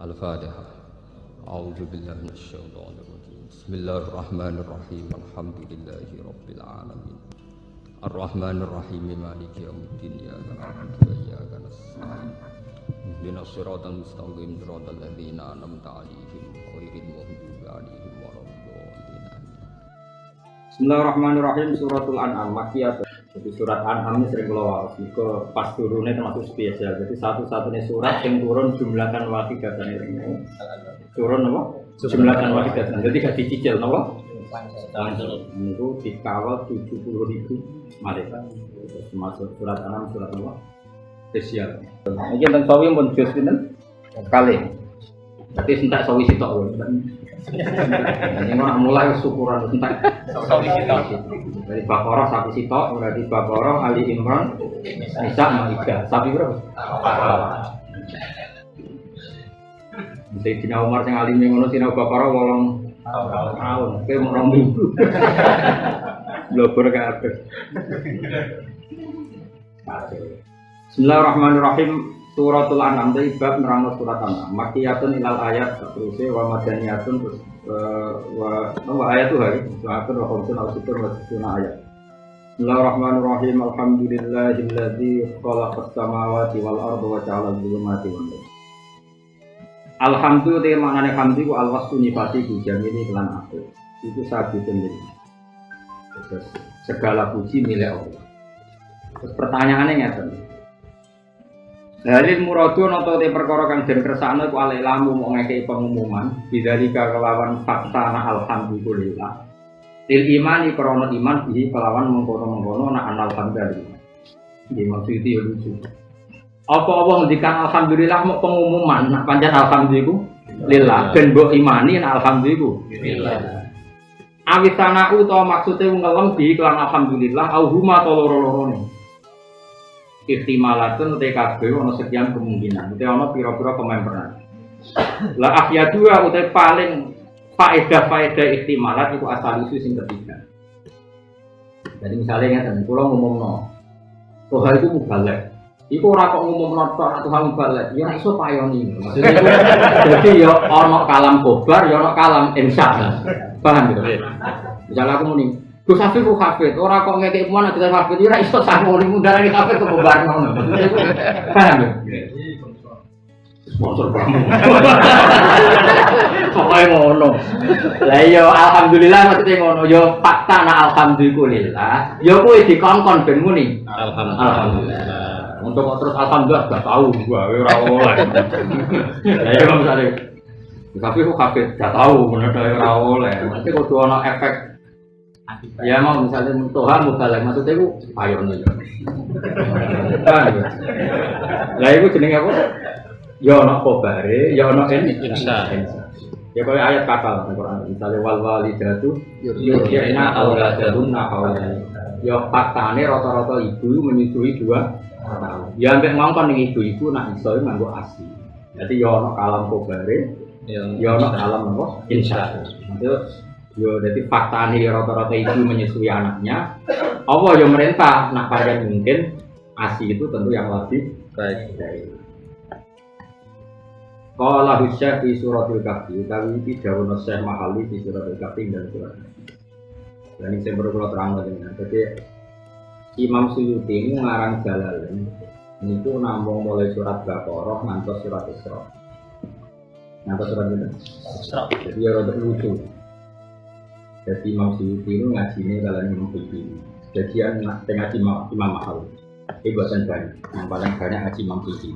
Al-Fatihah. A'udzu billahi minasyaitonir rajim. Bismillahirrahmanirrahim. Alhamdulillahi rabbil alamin. Ar-Rahmanir Rahim Maliki yaumiddin. Iyyaka na'budu wa iyyaka nasta'in. Ihdinas siratal mustaqim, siratal ladzina an'amta 'alaihim ghairil maghdubi 'alaihim waladdallin. Bismillahirrahmanirrahim. Suratul An'am Makkiyah. Jadi surat An'am ini sering keluar. Jika pas turunnya termasuk spesial. Jadi satu-satunya surat yang turun jumlahkan wahidatan ini. Turun apa? Jumlahkan wahidatan. Jadi gak dicicil apa? Itu dikawal 70.000 malaikat. Termasuk surat An'am surat apa? Spesial. Ini tentang sawi pun juz pinten? Kali. Berarti sentak sawi sitok. Ini orang mulai syukuran sentak sawi sitok. Dari Baqarah sapi sitok, dari Baqarah Ali Imran Nisa Maidah. Sapi berapa? Sayyidina Umar sing alim ngono sinau Baqarah 8 tahun. Oke mau 2000. Blobor kabeh. Bismillahirrahmanirrahim. Suratul An'am dari bab nerangno surat An'am. Makkiyatun ilal ayat terus wa madaniyatun terus wa ayatu hari. Suratun wa khamsun al sittun wa sittuna ayat. Bismillahirrahmanirrahim. Alhamdulillahilladzi khalaqas samawati wal arda wa ja'ala adh-dhulumati wan nur. Alhamdulillah maknane hamdi ku alwasfu nyifati jamini lan aku. Itu sabitun lillah. Terus segala puji milik Allah. Terus pertanyaannya ngeten. Dalil muradu nata te perkara kang den kersane ku alamu mau ngekeki pengumuman bidzalika kelawan faktana alhamdulillah. Til imani krana iman bihi kelawan mengkono-mengkono nak alhamdulillah. Iki maksud iki lucu. Apa-apa ngendikan alhamdulillah mau pengumuman nak pancen alhamdulillah ben mbok imani nak alhamdulillah. Awisana utawa maksude ngelem bihi kelan alhamdulillah au huma to loro-lorone. Ihtimalatun TKB ono sekian kemungkinan. Itu ono pira-pira kememperan. Lah afyadua utai paling faedah ihtimalat itu asal usul sing ketiga. Jadi misalnya ngeten, kula ngumumno Tuhan itu mubalek. Iku ora kok ngumumno tok Tuhan mubalek. Ya iso payoni. Maksudnya itu jadi ya ono kalam kobar, ya ono kalam insya. Paham gitu? Misalnya aku muni Gus Hafid ku hafid, ora kok ngekek puan ada hafid, ora iso sakmono mundharane hafid ke bebarno. Paham ya? Sponsor banget. Pokoke ngono. Lah iya alhamdulillah maksudnya ngono, yo fakta na alhamdulillah. Yo kuwi dikongkon ben muni. Alhamdulillah. Untuk terus alhamdulillah gak tahu gua ora oleh. Lah iya misale Gus Hafid gak tahu bener ora oleh. Mesti kudu ana efek. Ya mau misalnya Tuhan mubalek maksudnya itu ayon aja. Lah itu jenenge apa? Ya ono kobare, ya ono insya. Ya kaya ayat kata Al-Qur'an misalnya wal walidatu yurdi'na auladahunna haulaini. Ya faktane rata-rata ibu menyusui 2 tahun. Ya ambek ngongkon ning ibu-ibu nak iso nganggo asi. Jadi ya ono kalam kobare, ya ono kalam apa? Insya. Yo, jadi fakta ini rata-rata ibu menyusui anaknya. Allah yang merintah, nak kalian mungkin ASI itu tentu yang lebih baik. Qala Syekh di suratul Kahfi, kami tidak ono Syekh Mahali di suratul Kahfi dan surat. Dan ini saya baru terang dengan. Jadi Imam Suyuti ini ngarang Jalalain. Itu namung mulai surat Baqarah ngantos surat Isra. Ngantos surat Isra. Jadi ya rada lucu. Jadi Imam Suyuti itu ngajinya kalau Imam Suyuti. Jadi yang ngaji Imam Mahal. Ini buatan banyak. Yang paling banyak ngaji Imam Suyuti.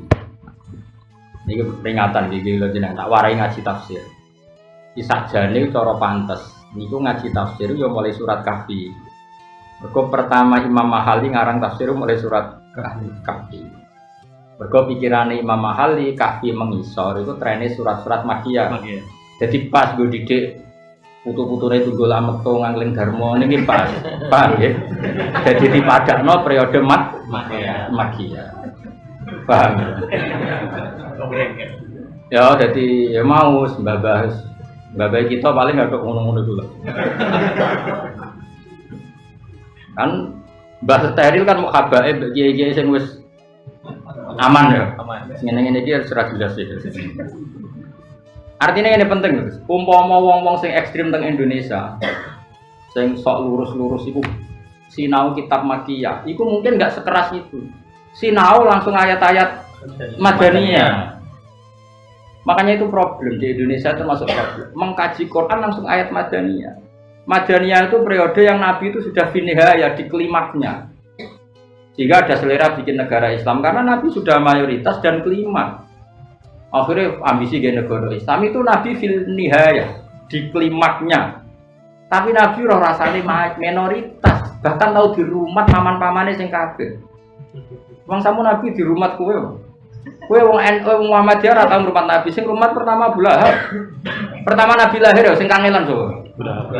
Ini peringatan gitu loh jeneng. Tak warai ngaji tafsir. Isak jane cara pantes. Niku ngaji tafsir yo mulai surat Kahfi. Mergo pertama Imam Mahali ngarang tafsir mulai surat Kahfi. Mergo pikirane Imam Mahali Kahfi mengisor itu trennya surat-surat Makkiyah. Jadi pas gue didik putu-putune tunggul ameto ngangling dharma niki pas. Paham ya? Jadi dipadakno periode Makkiyah. Paham ya? Ya jadi ya mau mbabah kita paling enggak ngono-ngono dulu. Kan mbah steril kan mau habae kiai-kiai sing wis aman ya. Ngene-ngene iki harus jelas ya. Artinya ini penting, Gus. Umpama wong-wong sing ekstrim teng Indonesia, sing sok lurus-lurus iku sinau kitab Makiyah, iku mungkin nggak sekeras itu. Sinau langsung ayat-ayat Madaniyah. Makanya itu problem di Indonesia itu masuk problem. Mengkaji Quran langsung ayat Madaniyah. Madaniyah itu periode yang Nabi itu sudah finihaya di klimaknya. Sehingga ada selera bikin negara Islam karena Nabi sudah mayoritas dan klimak. Akhirnya ambisi ke negara Islam itu Nabi finihaya di klimaknya. Tapi Nabi roh rasanya minoritas. Bahkan tahu di rumah paman-pamannya sing kafir. Wong samu Nabi di rumah kowe. Kowe wong NU wong Muhammadiyah ora tau ngrumat Nabi. Sing rumah pertama Abu Lahab. Pertama Nabi lahir ya sing kangelan so. Abu Lahab.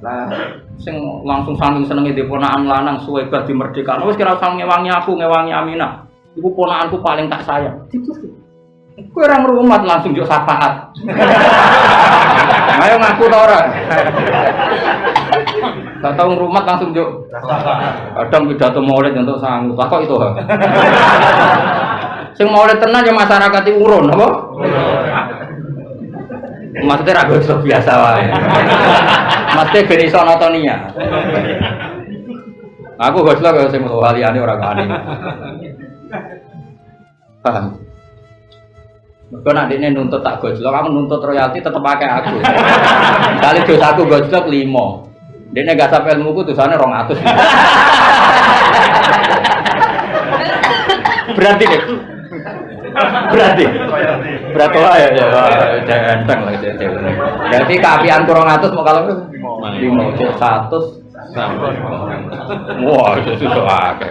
Lah sing langsung saking senenge dhe ponakan lanang suwe bar dimerdekakan. Wis kira usah ngewangi aku, ngewangi Aminah. Iku ponakanku paling tak sayang. Kowe ora ngrumat langsung njuk syafaat. Ayo ngaku ta ora? Gak tau ngrumat langsung njuk. Kadang pidato maulid untuk sanggup. Lah kok itu ha? Sing maulid tenan ya masyarakat iki urun apa? Maksudnya ragu biasa wae. Maksudnya ben iso notonia. Aku goslok kaya sing waliane ora kani. Paham? Mergo nek dene nuntut tak gojlok, kamu nuntut royalti tetep pakai aku. Kali dosaku gojlok 5. Dene gak sampe ilmuku dosane 200. Berarti deh. Berat wae ya. Jangan teng lah itu. Berarti kaapianku 200 mau kalau 5 100 wah, itu susah akeh.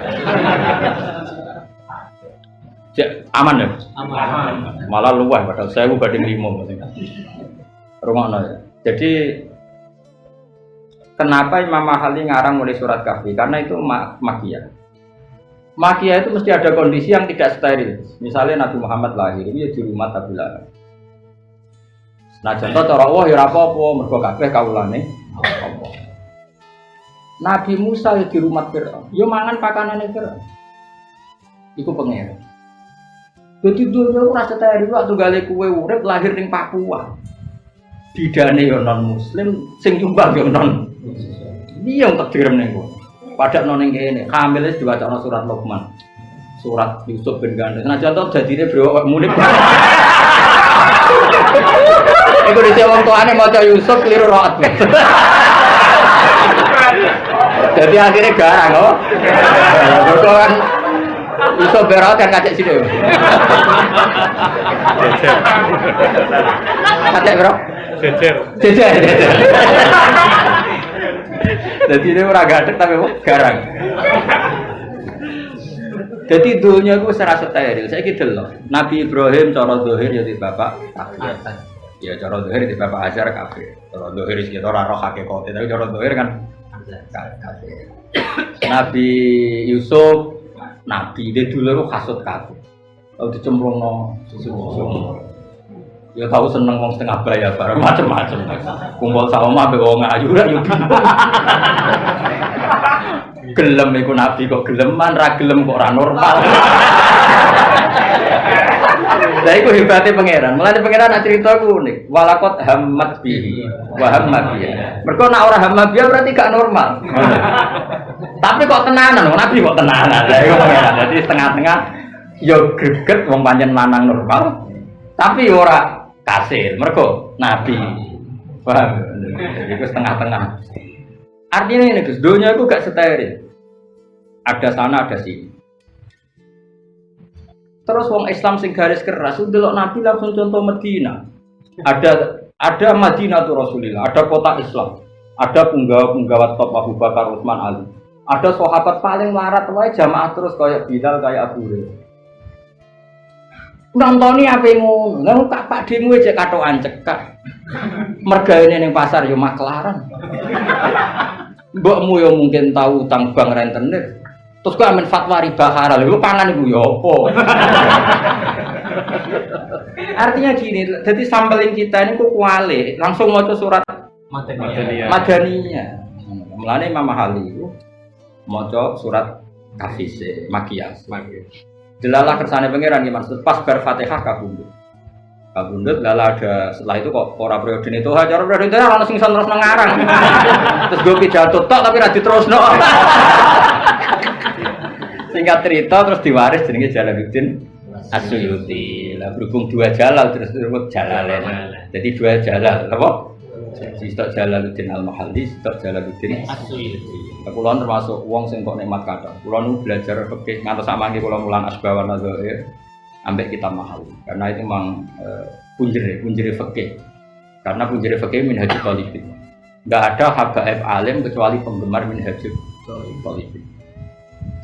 Cek aman ya? Aman. Malah luwih padahal 1000 banding 5 maksudnya. Rungokno ya. Jadi kenapa Imam Mahali ngarang mulai surat Kahfi? Karena itu Makiyah. Makiyah itu mesti ada kondisi yang tidak steril. Misalnya Nabi Muhammad lahir itu di rumah Abu Lahab. Nah contoh cara Allah ya apa-apa mergo kabeh kawulane apa. Nabi Musa di rumah Fir'aun, ya mangan pakanane Fir'aun. Iku pengen. Jadi dulu ora steril waktu gale kuwe urip lahir ning Papua. Bidane ya non muslim, sing nyumbang ya non. Iya yang takdir ning kowe. Padahal nong ini, hamil es diwacana surat Luqman, surat Yusuf bin Gandhi. Nah contoh jadinya bro mulai. Iku dhisik wong tuane maca Yusuf keliru roat. Jadi akhirnya garang kok. Mergo kan Yusuf berat kan kacek sini. Kacek bro. Jejer. Jadi dia ora gadek tapi garang. Jadi dunia itu serasa steril. Saya gitu loh. Nabi Ibrahim cara zahir ya di bapak kafir. Ya cara zahir di bapak Azhar kafir. Cara zahir kita ora roh hakikate tapi cara zahir kan kafir. Nabi Yusuf nabi dia dulu kasut kafir. Kalau dicemplungno susu. Ya tahu seneng wong setengah bayar bareng macam-macam. Kumpul sama ambek wong ayu ra yo bingung. Gelem iku nabi kok geleman ra gelem kok ora normal. Lah iku hebate pangeran. Mulane pangeran nak cerita ku unik. Walaqad hammat bihi wa hamma bihi. Mergo nek ora hamma bihi berarti gak normal. Tapi kok tenanan, nabi kok tenanan. Lah iku pangeran. Jadi setengah-tengah yo greget wong pancen lanang normal. Tapi ora kasir, mereka nabi, paham? Itu setengah-tengah. Artinya ini Gus, dunia itu gak steril. Ada sana, ada sini. Terus wong Islam sing garis keras, delok nabi langsung contoh Medina. Ada Madinah tuh Rasulillah, ada kota Islam, ada penggawa top Abu Bakar, Utsman, Ali. Ada sahabat paling larat, wae jamaah terus kayak Bilal, kayak Abu Hurairah. Nonton ini apa yang ngono? Lalu kak Pak Demu aja katokan cekak. Mergaine ning pasar yo maklaran. Mbokmu yo mungkin tahu utang bank rentenir. Terus kok amen fatwa riba halal. Lho pangan iku yo apa? Artinya gini, jadi sampelin kita ini kok kuali, langsung maca surat Madaniyah. Mulane Imam Mahali itu maca surat Kahfi Makiyah. Delalah kersane pangeran iki maksud pas bar Fatihah kabundut. kabundut lala ada setelah itu kok ora periode itu cara periode itu ana sing terus ngarang terus gue pidato tok tapi ra diterusno singkat cerita terus diwaris jenenge Jalaluddin As-Suyuti lah berhubung dua jalal terus disebut Jalalain jadi dua jalal apa stok Jalaluddin Al-Mahalli stok Jalaluddin As-Suyuti kula termasuk wong sing kok nikmat kathah kula nu belajar fikih ngantos samangke kula mulang Asbawan Nadzair ambek kitab Mahalli karena itu memang punjere fikih karena punjere fikih minhajul talibin enggak ada habaib alim kecuali penggemar minhajul talibin.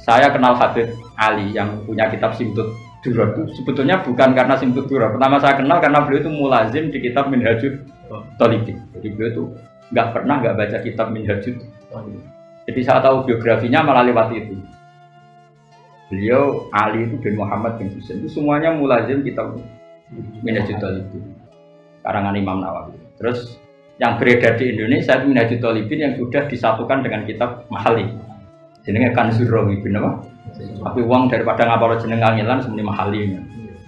Saya kenal Habib Ali yang punya kitab Simtud Durrah itu sebetulnya bukan karena Simtud Durrah. Pertama saya kenal karena beliau itu mulazim di kitab Minhajul Talibin. Jadi beliau itu nggak baca kitab Minhajul Talibin. Jadi saya tahu biografinya malah lewat itu. Beliau Ali itu bin Muhammad bin Husain itu semuanya mulazim kitab Minhajul Talibin karangan Imam Nawawi. Terus yang beredar di Indonesia itu Minhajul Talibin yang sudah disatukan dengan kitab Mahalli. Jenenge Kanzur Rawi bin apa? Tapi uang daripada ngapal jeneng kangelan semuanya Mahalli.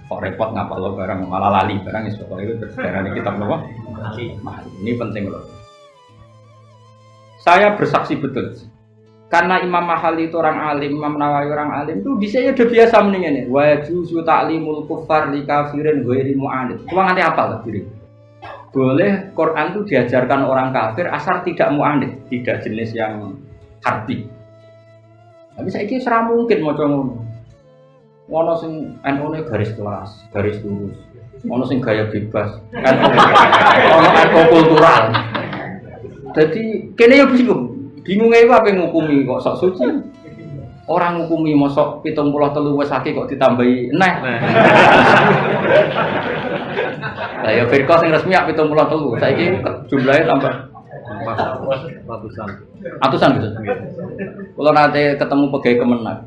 Kok repot ngapal barang malah lali barang iso kok itu berdarah kitab apa? Mahalli. Ini penting loh. Saya bersaksi betul. Karena Imam Mahalli itu orang alim, Imam Nawawi orang alim itu disanya udah biasa mendingan ya. Wa juzu ta'limul kuffar li kafirin ghairi mu'anid. Cuma nganti apa tadi? Boleh Quran itu diajarkan orang kafir asal tidak mu'anid, tidak jenis yang harbi. Tapi saiki ora mungkin maca ngono. Ono sing NU-ne garis kelas, garis lurus. Ono sing gaya bebas. Ono kultural. Jadi kene yo bingung. Bingunge iku apa ngukumi kok sok suci. Orang ngukumi mosok 73 wis akeh kok ditambahi neh. Lah ya firqah sing resmi 73. Saiki jumlahe tambah ratusan gitu. Kalau nanti ketemu pegawai Kemenag,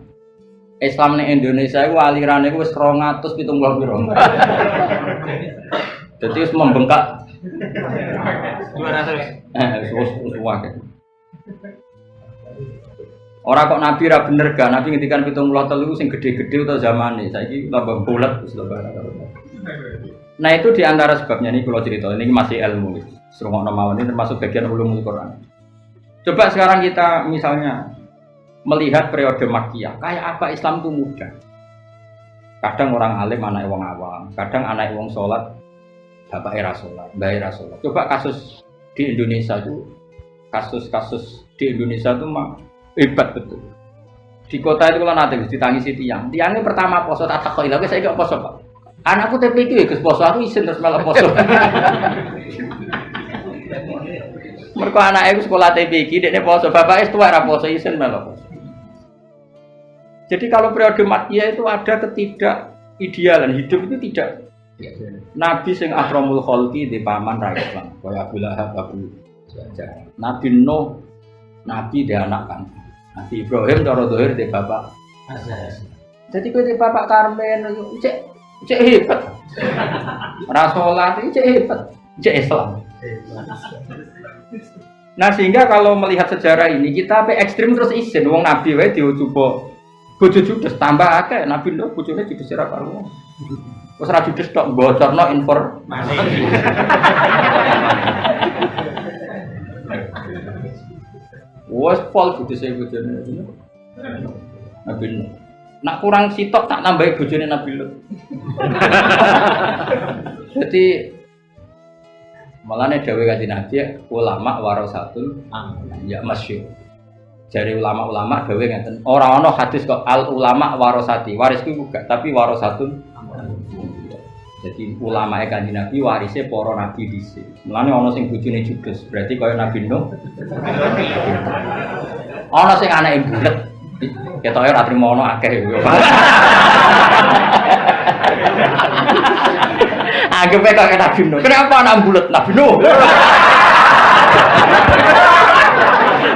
Islam di Indonesia itu alirannya itu 270 piro. Jadi membengkak. Orang kok Nabi ra bener gak? Nabi ngendikan 73 sing gede-gede atau zamane. Saiki tambah bulat wis Nah itu diantara sebabnya nih kalau cerita ini masih ilmu. Serungokno mawon ini termasuk bagian ulumul Quran. Coba sekarang kita misalnya melihat periode Makkiyah, kayak apa Islam itu mudah. Kadang orang alim anak wong awam, kadang anak wong sholat, bapak era sholat, mbak era sholat. Coba kasus di Indonesia itu, kasus di Indonesia itu mah hebat betul. Di kota itu kalau nanti ditangisi tiangnya pertama poso tak takoi lagi saya gak poso pak. Anakku TPQ ya gus poso aku izin terus malah poso. Mereka anaknya sekolah TPQ, dia poso, bapaknya tua era poso izin malah poso. Jadi kalau periode Makkiyah itu ada ketidakidealan hidup itu tidak. Nabi sing akramul khalqi di paman ra Islam, kaya Abu Lahab, Abu Jahal. Nabi Nuh, Nabi dia anak kan. Nabi Ibrahim cara dohir di bapak. Jadi kowe di bapak Karmen cek hebat. Ora salat cek hebat, cek Islam. Nah sehingga kalau melihat sejarah ini kita sampai ekstrim terus izin wong Nabi wae dicoba bojo judes tambah akeh Nabi Nuh bojone judes ora karo. Wis ra judes tok bocorno informasi. Wes pol judes bojone Nabi Nuh. Nak kurang sitok tak nambahi bojone Nabi Nuh. Jadi malahnya dawe kanjeng Nabi ulama warasatul ya masyhur. Dari ulama-ulama dawe ngeten. Ora ana hadis kok al ulama warasati. Waris ku gak tapi warasatul. Jadi ulama kanjeng Nabi warise para nabi dhisik. Mulane ana sing bojone judes, berarti kaya Nabi Nuh. Ana sing anake bulet. Ketoke ora trimo ana akeh. Anggap kayak Nabi Nuh. Kenapa anak bulat Nabi Nuh?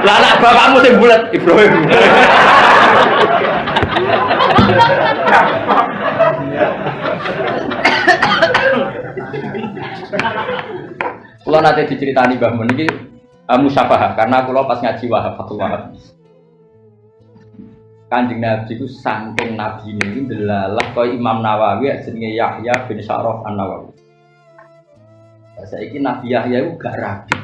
Lah anak bapakmu sing bulat Ibrahim. Kula nate diceritani Mbah Mun iki musyafahah karena kula pas ngaji Wahab Fathul Wahab. Kanjeng Nabi itu saking Nabi ini delalah kaya Imam Nawawi jenenge Yahya bin Syaraf An-Nawawi. Saiki Nabi Yahya iku gak rabi.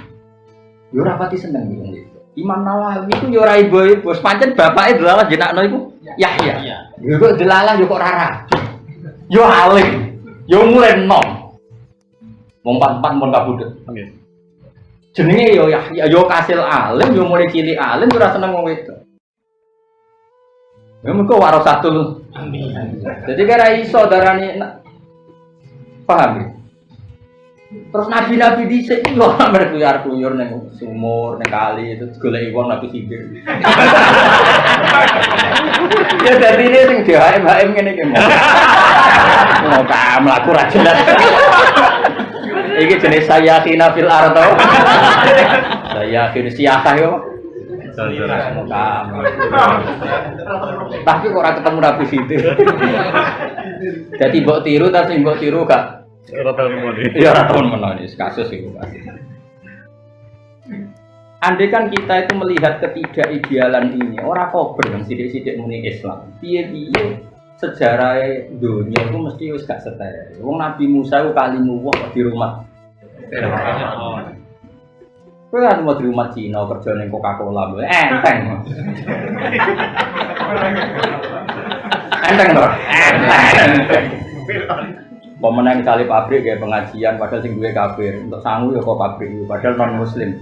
Yo ora pati seneng wong itu. Imam Nawawi iku yo ora ibu-ibu, pancen bapake delalah jenakno iku Yahya. Yo kok delalah yo kok ora rabi. Yo alim. Yo umure enom. Wong pat-pat mun kabudut. Nggih. Jenenge yo Yahya, yo kasil alim, yo mulai cilik alim ora seneng wong itu. Ya mergo warasatul. Amin. Jadi kira iso darani paham ya? Terus nabi-nabi dhisik iki lho mereka kuyar-kuyur ning sumur, ning kali itu goleki wong nabi sibir. Ya dadi ini sing dihaim-haim ngene iki. Mau ka mlaku ra jelas. Iki jenis saya khina fil ardo. Saya khina siakah yo. Tapi kok ora ketemu nabi sibir. Jadi mbok tiru tapi mbok tiru gak ya tahun menolak kasus itu pasti. Andai kan kita itu melihat ketidakidealan ini, orang kober yang sidik-sidik muni Islam, piye-piye sejarah dunia itu mesti wis gak steril. Wong Nabi Musa itu kalimu wah di rumah. Kowe kan mau di rumah Cina kerja ning Coca-Cola, enteng. Enteng lho. Pemenang kali pabrik kayak pengajian padahal sing duwe kafir untuk sangu ya kok pabrik padahal non muslim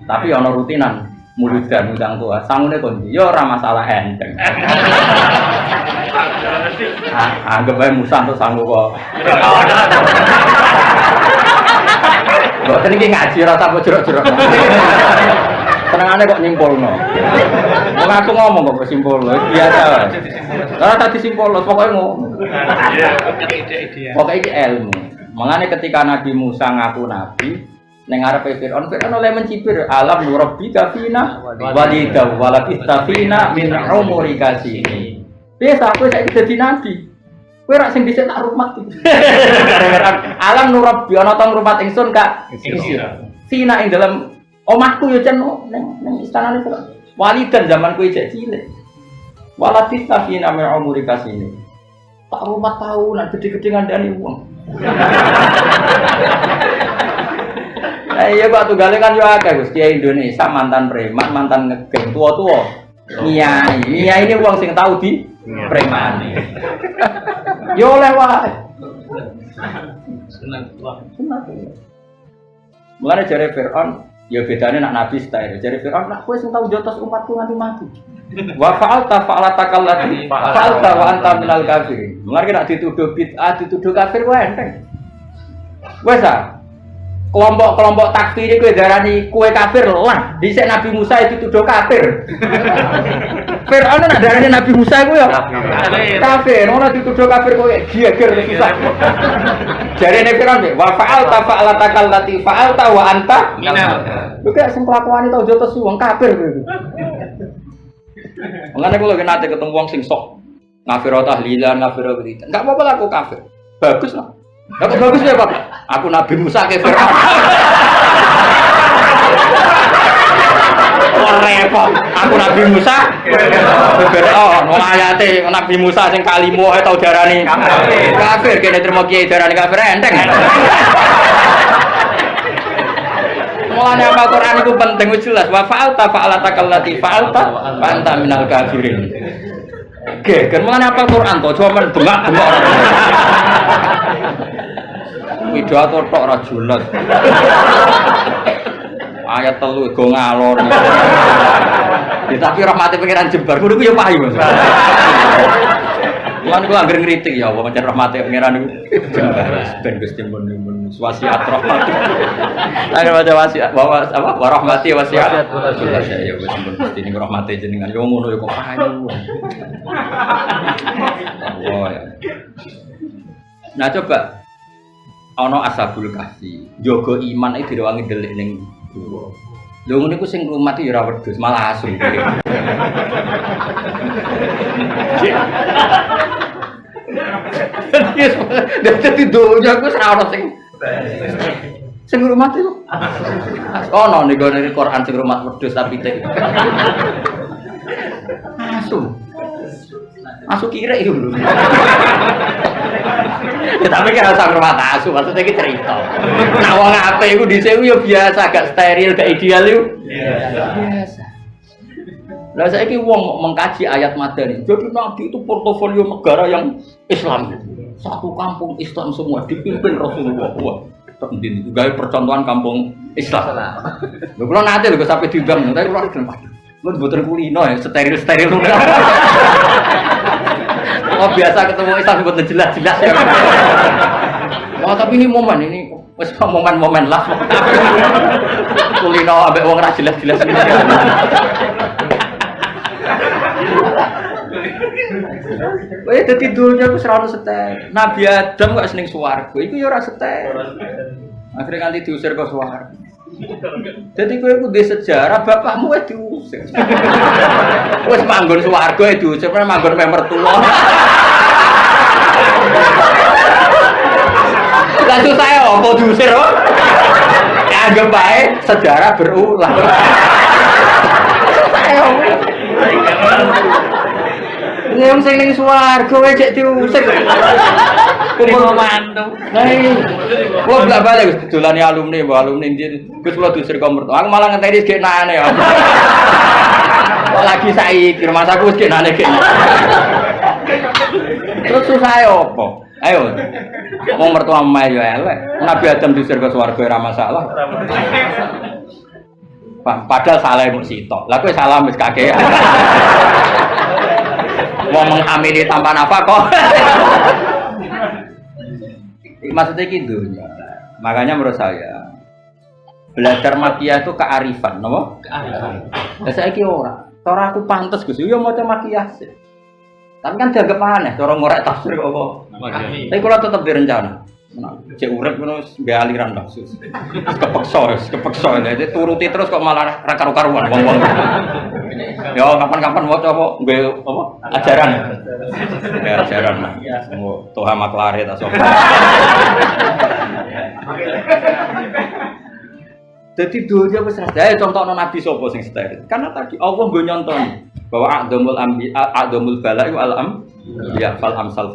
tapi ana rutinan murid dan undang tua sangune kondi ya ora masalah enteng anggap ae Musa untuk sangu kok kok iki ngaji ora tak jerok-jerok senengane kok nyimpulno wong aku ngomong kok simpulno biasa wae ora tak disimpulno pokoke ngomong pokoknya ini ilmu. Makanya ketika Nabi Musa ngaku Nabi, neng arepe Fir'aun oleh mencibir alam nurabbika fina walida walabista fina min umurika sini. Biasa aku saiki dadi nabi. Kowe rak sing dhisik tak rumat iki. Alam nurabbi ana tong rumat ingsun Kak. Fina ing dalam omahku yo jan neng istanane Fir'aun. Walidan zaman kowe cek cilik. Walabista fina min umurika sini. Tak rumah tahunan gede-gede ngandani uang. Iya Pak tunggale kan yo akeh Gus Kiai Indonesia mantan preman, mantan ngegeng tua-tua. Nyai ini uang sing tahu di preman. Yo oleh wae. Seneng. Mulane jare Fir'aun, ya bedane nak nabi style. Jare Fir'aun nak kowe sing tau jotos umatku nganti mati. Wa fa'alta fa'alatakallati fa'alta wa anta minal kafirin. Mulane nek dituduh bid'ah, dituduh kafir wae enteng. Wes ah. Kelompok-kelompok takfir kowe darani kowe kafir lah. Dhisik Nabi Musa itu dituduh kafir. Fir'aun nek darani Nabi Musa iku ya kafir. Ora dituduh kafir kowe geger susah. Jarene Fir'aun wa fa'alta fa'alatakallati fa'alta wa anta minal. Lho kok sing kelakuane tau jotos wong kafir kowe. Mengenai kalau nanti ketemu wong sing sok ngafiro tahlilan, ngafiro berita, nggak apa-apa lah aku kafir, bagus lah. Nggak bagus ya Pak, aku Nabi Musa ke Fir'aun. Wah repot, aku Nabi Musa ke Fir'aun. Wong ayate Nabi Musa sing kalimu tau darani kafir, kene terima kiai darani kafir enteng. Mulane apa Quran itu penting wis jelas wa fa'alta fa'alatakallati fa'alta wa anta minal kafirin. Oke, kan mulane apa Quran to cuma bengak-bengok. Pidato tok ora jelas. Ayat 3 go ngalor. Tapi rahmate pengiran Jembar kudu yo payu Mas. Mulane kula anggere ngritik ya Allah pancen rahmate pengiran niku Jembar ben Gusti mun wasiat rahmat. Ada baca wasiat bahwa apa warahmati wasiat. Ya wis Gusti niku rahmate jenengan yo ngono yo kok payu. Allah ya. Nah coba ana ashabul kahfi, jaga iman iki direwangi delik ning guru. Lho ngene iku sing rumati ya ora wedhus, malah asu. Dadi donya ku ora ono sing rumati lho. Ono ning gone Quran sing rumat wedhus tapi cek. Asu. Masuk kira itu lho. Ya, tapi kira usah rumah asu, maksudnya iki cerita. Nah wong apik iku dhisik yo biasa, gak steril, gak ideal yo. Biasa. Lah saiki wong mengkaji ayat madani. Jadi Nabi itu portofolio negara yang Islam. Satu kampung Islam semua dipimpin Rasulullah. Wah, ndin gawe percontohan kampung Islam. Lho kula nate lho sampai diundang, tapi kula gelem padha. Lu mboten kulino ya, steril-steril. Oh biasa ketemu Islam mboten jelas-jelas ya. Wah tapi ini momen ini wis momen-momen lah. Kulino ambek wong ra jelas-jelas ini. Wah dadi dunya wis ora ono setel. Nabi Adam kok seneng swarga, iku ya ora setel. Akhire nganti diusir ke swarga. Jadi kowe kudu sejarah bapakmu wis diusir. Wis manggon swarga diusir, manggon mertua. Lah susah ya apa diusir kok? Anggap bae sejarah berulang. Yang sing ning swarga wae cek diusir. Kumpul mantu. Wah, blak-balik wis dolane alumni, mbok alumni ndi. Gus kula diusir kok mertua. Aku malah ngenteni genane ya. Kok lagi saiki rumah aku wis genane kene. Terus susah ya apa? Ayo. Wong mertua mae yo elek. Nabi Adam diusir ke swarga ora masalah. Padahal salah mung sitok. Lah kowe salah wis kakean. Wong menghamili tanpa nafkah kok. Maksudnya gitu. Makanya menurut saya belajar makiyah itu kearifan, no? Kearifan. Lah saiki ora. Cara aku pantes Gus, yo maca makiyah sih. Tapi kan dianggap aneh, cara ngorek tafsir kok. Tapi kalau tetap direncana. Nah, cek urip ngono gawe aliran kasus. Kepeksa. Jadi turuti terus kok malah ra karu-karuan wong-wong. Yo kapan-kapan waca apa nggawe apa ajaran. Ya ajaran. Toha maklare ta sapa. Jadi dunia wis saya contohno nabi sapa sing steril. Karena tadi Allah nggo nyontoni bahwa a'dhamul bala'i wal ya fal amsal.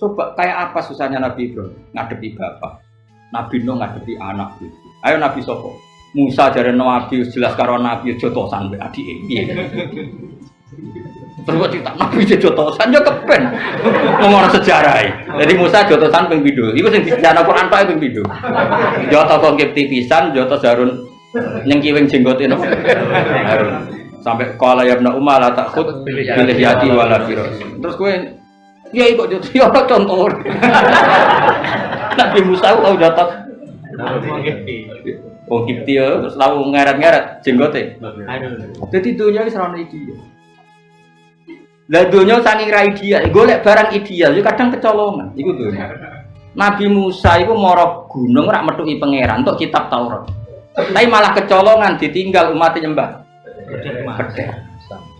Coba kayak apa susahnya Nabi Ibrahim ngadepi bapak, Nabi Nuh ngadepi anak itu. Ayo Nabi Sopo, Musa jare Nabi jelas karo Nabi jotosan mbek adike. Piye? Terus kok cerita Nabi jotosan yo kepen. Ngomong sejarah. Jadi Musa jotosan ping pindho. Iku sing dijarah Quran tok ping pindho. Jotos kok kipti pisan, jotos Harun nyengki wing jenggote no. Harun. Sampai qala ya ibnu Umar la takhud bil yati wala firas. Terus kowe ya ikut jadi orang contoh. Nabi Musa tahu jatuh. Oh Kipti ya, terus tahu ngeret-ngeret jenggote. Jadi dunia ini serana ideal. Lah dunia saking ra ideal, golek barang ideal, itu kadang kecolongan. Iku dunia. Nabi Musa itu moro gunung rak metuki pangeran untuk kitab Taurat. Tapi malah kecolongan ditinggal umat nyembah.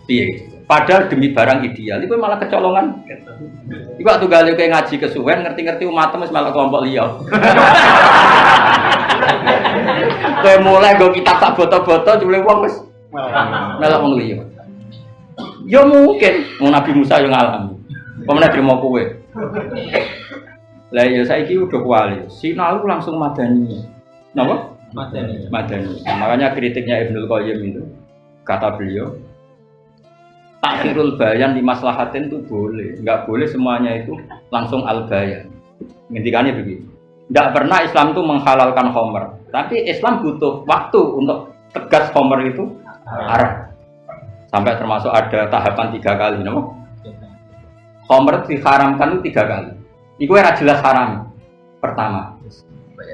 Piye? Padahal demi barang ideal, itu malah kecolongan. Iku waktu gale kowe ngaji kesuwen ngerti-ngerti umatmu wis malah kelompok liya. Kowe mulai go kitab sak boto-boto jebule wong wis melok wong liya. Ya mungkin wong Nabi Musa yo ngalami. Pemene trimo kowe. Lah ya saiki udah kuali. Sinau langsung madani. Napa? Madani. Makanya kritiknya Ibnu Qayyim itu kata beliau takhirul bayan di maslahatin itu boleh, enggak boleh semuanya itu langsung al bayan. Ngendikannya begitu. Enggak pernah Islam itu menghalalkan khamr, tapi Islam butuh waktu untuk tegas khamr itu haram. Sampai termasuk ada tahapan 3 kali, no? Khamr diharamkan itu 3 kali. Iku ora jelas haram. Pertama.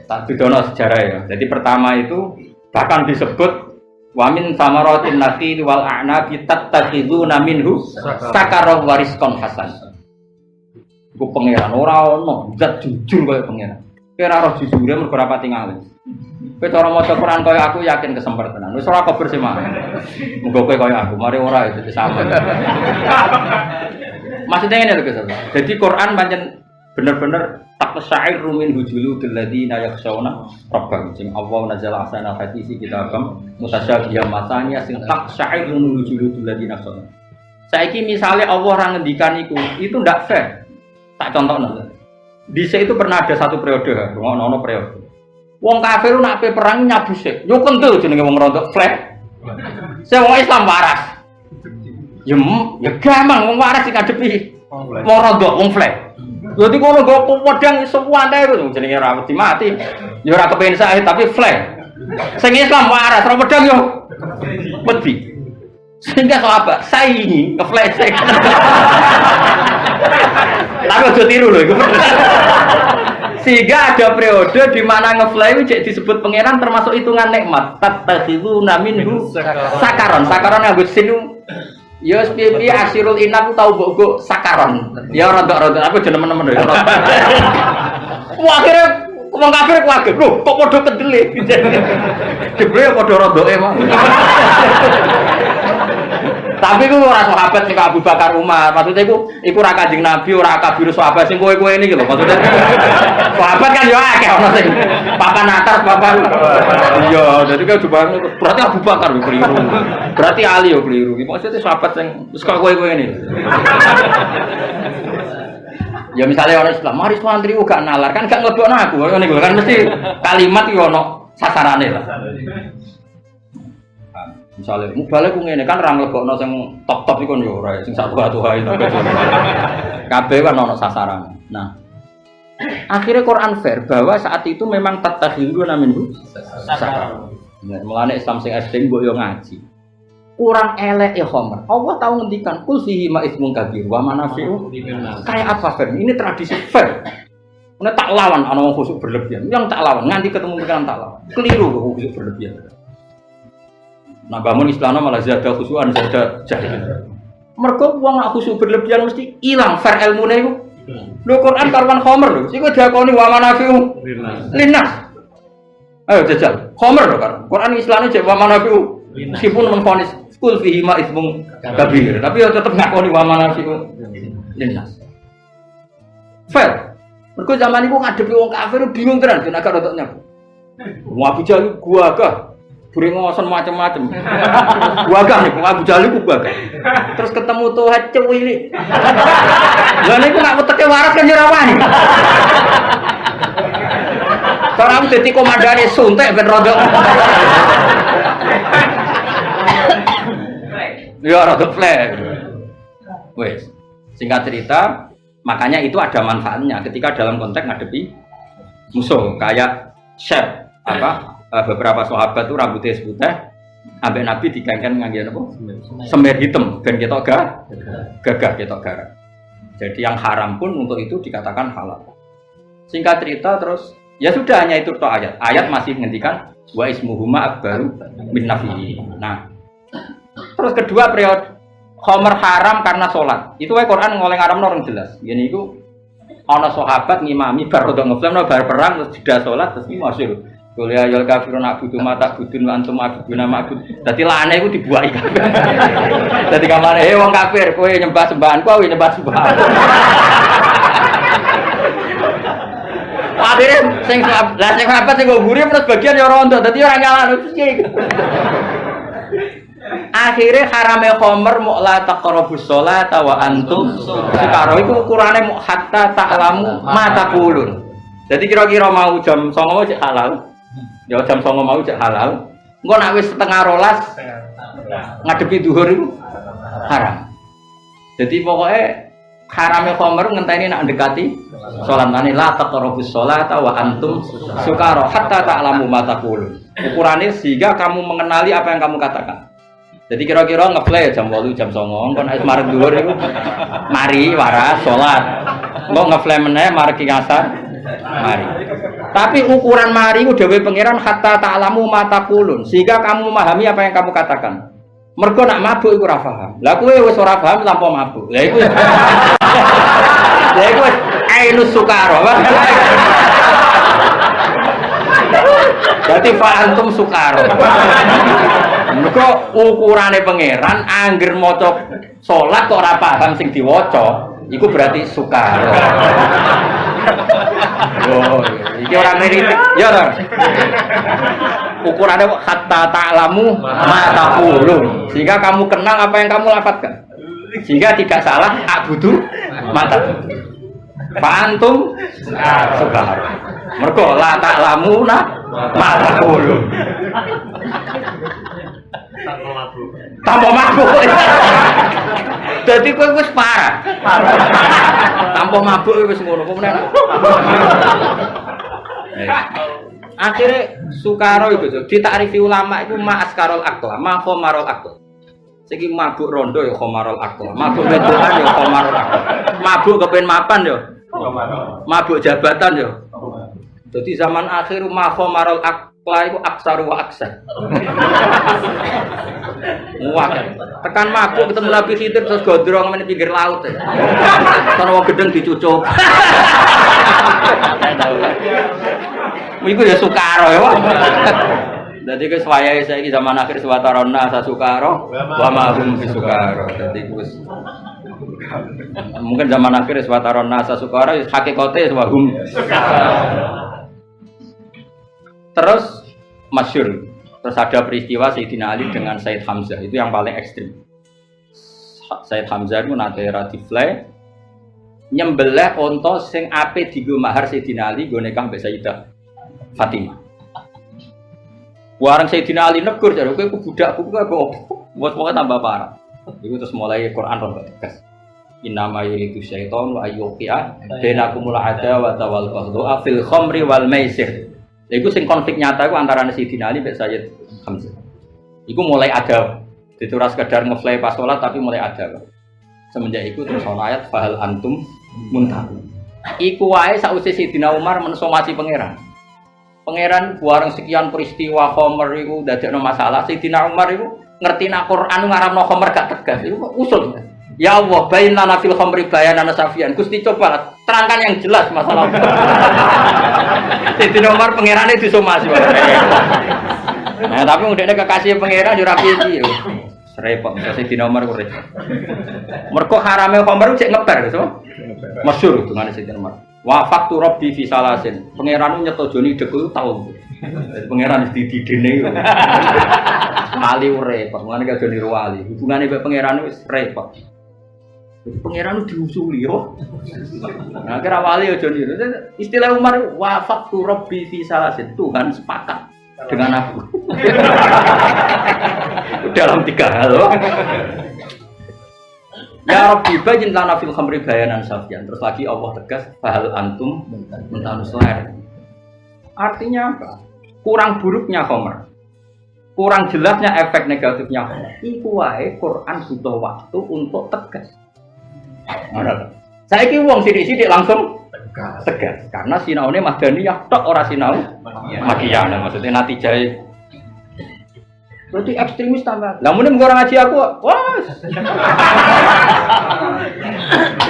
Tak didono sejarah ya. Jadi pertama itu bahkan disebut wamin samaratin nakhil wal a'nabi tattakhiduna minhu sakaran warizqan hasan. Iku pangeran ora ono zat jujur kaya pangeran. Kira roh jujure mergo ora pati ngalih. Kowe cara maca Quran kaya aku yakin kesemper tenan. Wis ora kober sih mah. Muga kowe kaya aku, mari ora itu sama. Maksudnya ngene lho guys. Jadi Quran pancen bener-bener taqsa'ir min hujuludil ladina yakhshawna rabbahum. Sing Allah nazala ahsana hadisi kitabam mutasyabiham matanya sing taqsa'ir min hujuludil ladina yakhshawna. Saiki misalnya Allah orang ngendikan itu ndak fair. Tak contohnya. Dhisik itu pernah ada satu periode, ono periode. Wong kafir nak pe perang nyabu sik. Yo kentul jenenge wong rontok flat. Saya wong Islam waras. Ya gampang wong waras sing ngadepi. Wong rontok wong flat. Dadi kono go pedang iso wantai ku jenenge ora wedi mati. Ya ora kepengin sae tapi flat. Sing Islam waras ora pedang yo wedi. Sehingga sahabat saingi ngeflashing. Tapi aja tiru lho iku. Sehingga ada periode di mana ngeflash itu disebut pangeran termasuk hitungan nikmat. Tattakhizuna minhu sakaron. Sakaron nganggo sin ya piye asirul inam tau mbok sakaron. Ya rontok-rontok apa jeneng temen-temen ya. Wah akhirnya wong kafir kaget. Lho kok padha kendele. Dhewe padha rondoke mah. Tapi ku ora sahabat sing Abu Bakar Umar. Maksudnya iku ora Kanjeng Nabi, ora kabir sahabat sing kowe-kowe ini lho. Maksudnya sahabat kan yo akeh ono sing papan atas, papan. Iya, dadi kan coba berarti Abu Bakar yo keliru. Berarti Ali yo keliru. Maksudnya sahabat sing wis kowe-kowe ini. Ya misalnya orang Islam, mari santri gak nalar kan gak nglebokno aku. Ngene kan mesti kalimat iki ono sasarane lah. Misalnya, balik ku ngene kan ora nglebokno sing top-top iku yo ora sing sak tuha-tuha itu. Kabeh kan ono sasaran. Nah, akhirnya Quran fair bahwa saat itu memang tattakhiruna minhu sakaron. Nah, mulane Islam sing SD mbok yo ngaji. Kurang elek ya khomer. Allah tahu ngendikan kul fihi ma ismun kabir wa manafi'u. Kayak apa fair? Ini tradisi fair. Nek tak lawan ana wong khusuk berlebihan. Yang tak lawan nganti ketemu pikiran tak lawan. Keliru kok khusuk berlebihan. Nah, bangun Islam malah zada khusuan zada jahil. Mergo wong nak khusyuk berlebihan mesti ilang fair ilmune iku. Lho Quran karuan khomer lho. Iku diakoni wa manafi'u linnas. Ayo jajal. Khomer lho kan. Quran Islame jek wa manafi'u. Meskipun menfonis kul fihi ma ismun kabir, tapi ya tetep ngakoni wa manafi'u linnas. Fair. Mergo zaman iku ngadepi wong kafir bingung tenan yen agak rodok nyabu. Wong Abu Jahal gua agak buri ngosen macam-macam. Gua nih, Abu Jahal ku gua. Terus ketemu Tuhan cuwili. Lah niku nak weteke waras kan ora wani. Sekarang dadi komandane suntek ben rodok. Ya rodok flat. Wes, singkat cerita, makanya itu ada manfaatnya ketika dalam konteks ngadepi musuh kayak chef beberapa sahabat tuh rambutnya putih, ambek Nabi digangkan ngangge apa? Semir hitam, ben ketok gagah ketok garang. Jadi yang haram pun untuk itu dikatakan halal. Singkat cerita terus, ya sudah hanya itu toh ayat. Ayat masih menghentikan wa ismuhuma akbaru min nafihi. Nah, terus kedua periode khomer haram karena sholat. Itu wae Quran ngoleh haram orang jelas. Gini itu ana sahabat ngimami bar rodok ngeflam bar perang terus jeda sholat terus iki masyhur. Kuliah yul kafirun abudu mata budun antum abuduna ma'bud. Dadi lane iku dibuahi kabeh. Dadi kamane wong kafir kowe nyembah sembahan kowe nyembah sembahan. Akhirnya sing sahabat sing nguburi terus bagian ya rondo dadi ora nyalano piye. Akhirnya harame khomer mu'la taqrabus sholata wa antum sukara iku ukurane mu hatta ta'lamu ma taqulun. Jadi kira-kira mau jam 09.00 cek halal. Ya jam 09.00 mau cek halal. Engko nek wis setengah rolas ngadepi zuhur iku haram. Jadi pokoknya harame khomer ngenteni nak ndekati salat mane la taqrabus sholata wa antum sukara hatta ta'lamu ma taqulun. Ukurane sehingga kamu mengenali apa yang kamu katakan. Jadi kira-kira ngeplay jam 8 jam 09.00 kon wis marek dhuwur iku mari waras salat. Engko ngeplay meneh marek ngasar mari. Tapi ukuran mari ku dhewe pangeran hatta ta'lamu ma taqulun sehingga kamu memahami apa yang kamu katakan. Mergo nak mabuk iku ora paham. Lah kowe wis ora paham tanpa mabuk. Lah iku lha iku ainus sukara. Berarti fa antum sukara. Mergo ukurane pangeran angger maca salat kok ora paham sing diwaca, iku berarti sukara. Oh, iki ora mirip ya ta. Ukurannya hatta ta'lamu ma taqulun sehingga kamu kenal apa yang kamu lafadzkan. Sehingga tidak salah abudu mata. Fantum sukar. Mergo la ta'lamuna ma taqulun. Tanpa mabuk. Dadi kowe wis parah. Tanpa mabuk wis ngono kok meneh. Akhirnya sukaro itu ditakrifi ulama itu ma askarol akla, ma khomarol akla. Segi mabuk rondo ya khomarol akla, mabuk wedokan ya khomarol akla, mabuk kepen mapan ya, mabuk jabatan ya. Jadi zaman akhir ma khomarol akla itu aksaru wa aksa. Muak kan? Tekan mabuk ketemu Nabi Khidir terus gondrong di pinggir laut ya. Sono wong gedeng dicucuk. Iku ya sukaro ya. Dadi ke wayahe saiki zaman akhir suwatarona sa sukaro wa ma hum bisukaro. Dadi wis mungkin zaman akhir suwatarona sa sukaro hakikate wa hum. Terus masyhur. Terus ada peristiwa Sayyidina Ali dengan Sayyid Hamzah, itu yang paling ekstrim. Sayyid Hamzah itu nate radifle nyembelih onto sing ape digo mahar Sayyidina Ali go nikah mbek Sayyidah Fatimah. Warang Sayyidina Ali negur jare kowe budakku kowe apa? Wes-wes tambah parah. Iku terus mulai Quran roh tegas. Innama yuridu syaiton wa ayyuqi'a bainakumul adawata wal baghdha fil khamri wal maisir. Iku sing konflik nyata iku antara Sayyidina Ali mbek Sayyid Hamzah. Iku mulai ada. Itu ora sekedar ngefly pas salat tapi mulai ada. Semenjak itu terus ana ayat fahal antum muntahun. Iku wae sakwise Sayyidina Umar mensomasi pangeran. Pangeran bareng sekian peristiwa khamr iku dadekno masalah. Sayyidina Umar iku ngerti nak Quran ngaramno khamr gak tegas. Iku usul. Ya Allah, bainana fil khamri bayanan safian. Gusti coba terangkan yang jelas masalah. Sayyidina Umar pangerane disomasi. Nah, tapi ngene kekasih pangeran yo rapi iki yo. Repot Sayyidina Umar ku repot. Mergo harame khamr cek ngeper so. Masyhur dungane Sayyidina Umar. Wa faqtu rabbi fi salasin. Pangeran nyetojoni deku taun. Pangeran wis dididene yo. Mali repot, ngene gak joni wali. Hubungane mbek pangeran wis repot. Pangeran diusuli yo. Nah, kira wali aja niru. Istilah Umar wafaqtu rabbi fi salasin. Tuhan sepakat dengan aku. Dalam 3 hal. Ya Rabbi bayin lana fil khamri bayanan safian. Terus lagi Allah tegas fahal antum mentanuslar. Artinya apa? Kurang buruknya khamr. Kurang jelasnya efek negatifnya khamr. Iku wae Quran butuh waktu untuk tegas. Saiki wong sithik-sithik langsung tegas karena sinaune Madaniyah tok ora sinau Makiyah. Maksudnya natijae berarti ekstremis tambah. Lah mune ora ngaji aku. Wah.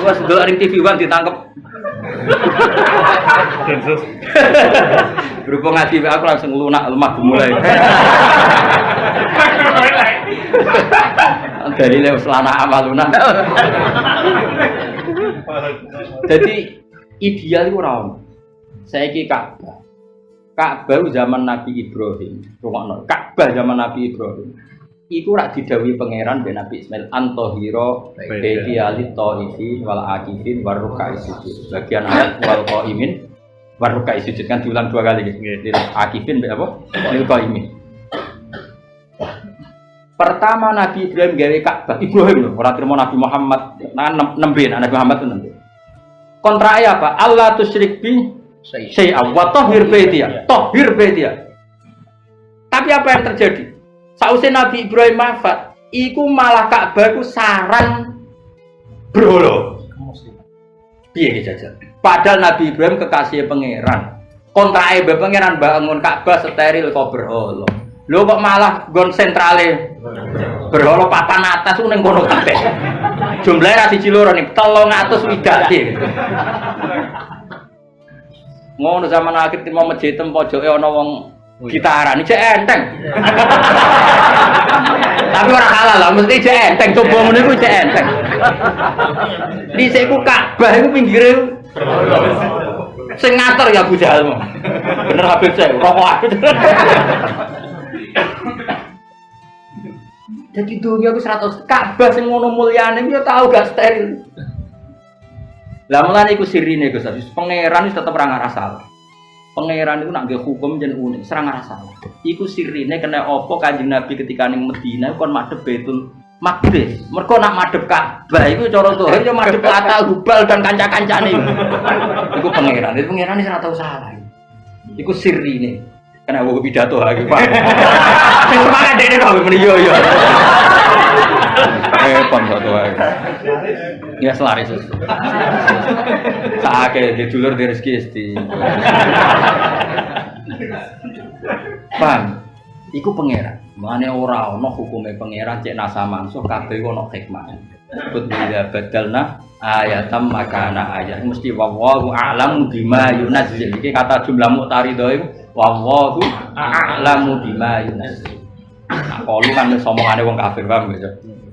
Wes delok ning TV One ditangkep. Sensus. Berhubung ngaji aku langsung lunak lemah dimulai. Dari lewat selana amaluna. Jadi ideal itu rawon. Saya ki Ka'bah zaman Nabi Ibrahim. Rungokno. Ka'bah zaman Nabi Ibrahim. Iku rak didhawuhi pangeran ben Nabi Ismail antahira baiti alit taifi wal akifin warrukai sujud. Bagian ayat wal qaimin warrukai sujud kan diulang 2 kali nggih. Akifin mbek apa? Lil qaimin. Pertama Nabi Ibrahim gawe Ka'bah. Ibrahim lho, ora terima Nabi Muhammad. Nembe Nabi Muhammad itu nembe. Kontrae apa? Allah tusyrik bi syai'a wa tahhir baitiya. Tahhir baitiya. Tapi apa yang terjadi? Sausé Nabi Ibrahim wafat, iku malah Ka'bah iku saran brolo. Piye iki jajal? Padahal Nabi Ibrahim kekasih pangeran. Kontrae be pangeran bangun Ka'bah steril kok berhala. Lho kok malah nggon sentrale berhala papan atas ku ning kono kabeh. Jumlahe ra siji loro nih 300 widake. Ngono zaman akhir timo masjid tem pojoke ana wong gitaran iki enteng. Tapi ora halal lah, mesti cek enteng coba ngono iku cek enteng. Dhisik ku Ka'bah iku pinggire sing ngatur ya Abu Jahal. Bener Habib saya, rokok. Jadi dunia itu 100 Ka'bah sing ngono mulyane yo tau gak steril. Lah mulane iku sirine Gus, pangeran wis tetep ora ngarah salah. Pangeran iku nak nggih hukum jen unik, ora ngarah salah. Iku sirine kena apa Kanjeng Nabi ketika ning Madinah kon madhep Baitul Maqdis. Mergo nak madhep Ka'bah iku cara zahir yo madhep Lata Hubal dan kanca-kancane. Iku pangeran, itu pangeran wis ora tau salah. Iku sirine. Kena wong pidato ha iki, Pak. Sing semangat dene kok meni yo. Pon satu wae. Ya selaris. Sakake di dulur di rezeki isti. Paham? Iku pangeran. Mane ora ana hukume pangeran cek nasa mansuh kabeh ana hikmah. Kut bila badalna ayatam makana ayat mesti wallahu a'lamu bima yunazzil. Iki kata jumlah muqtaridho iku wallahu a'lamu bima yunazzil. Nah, kalau kan omongane wong kafir paham gitu.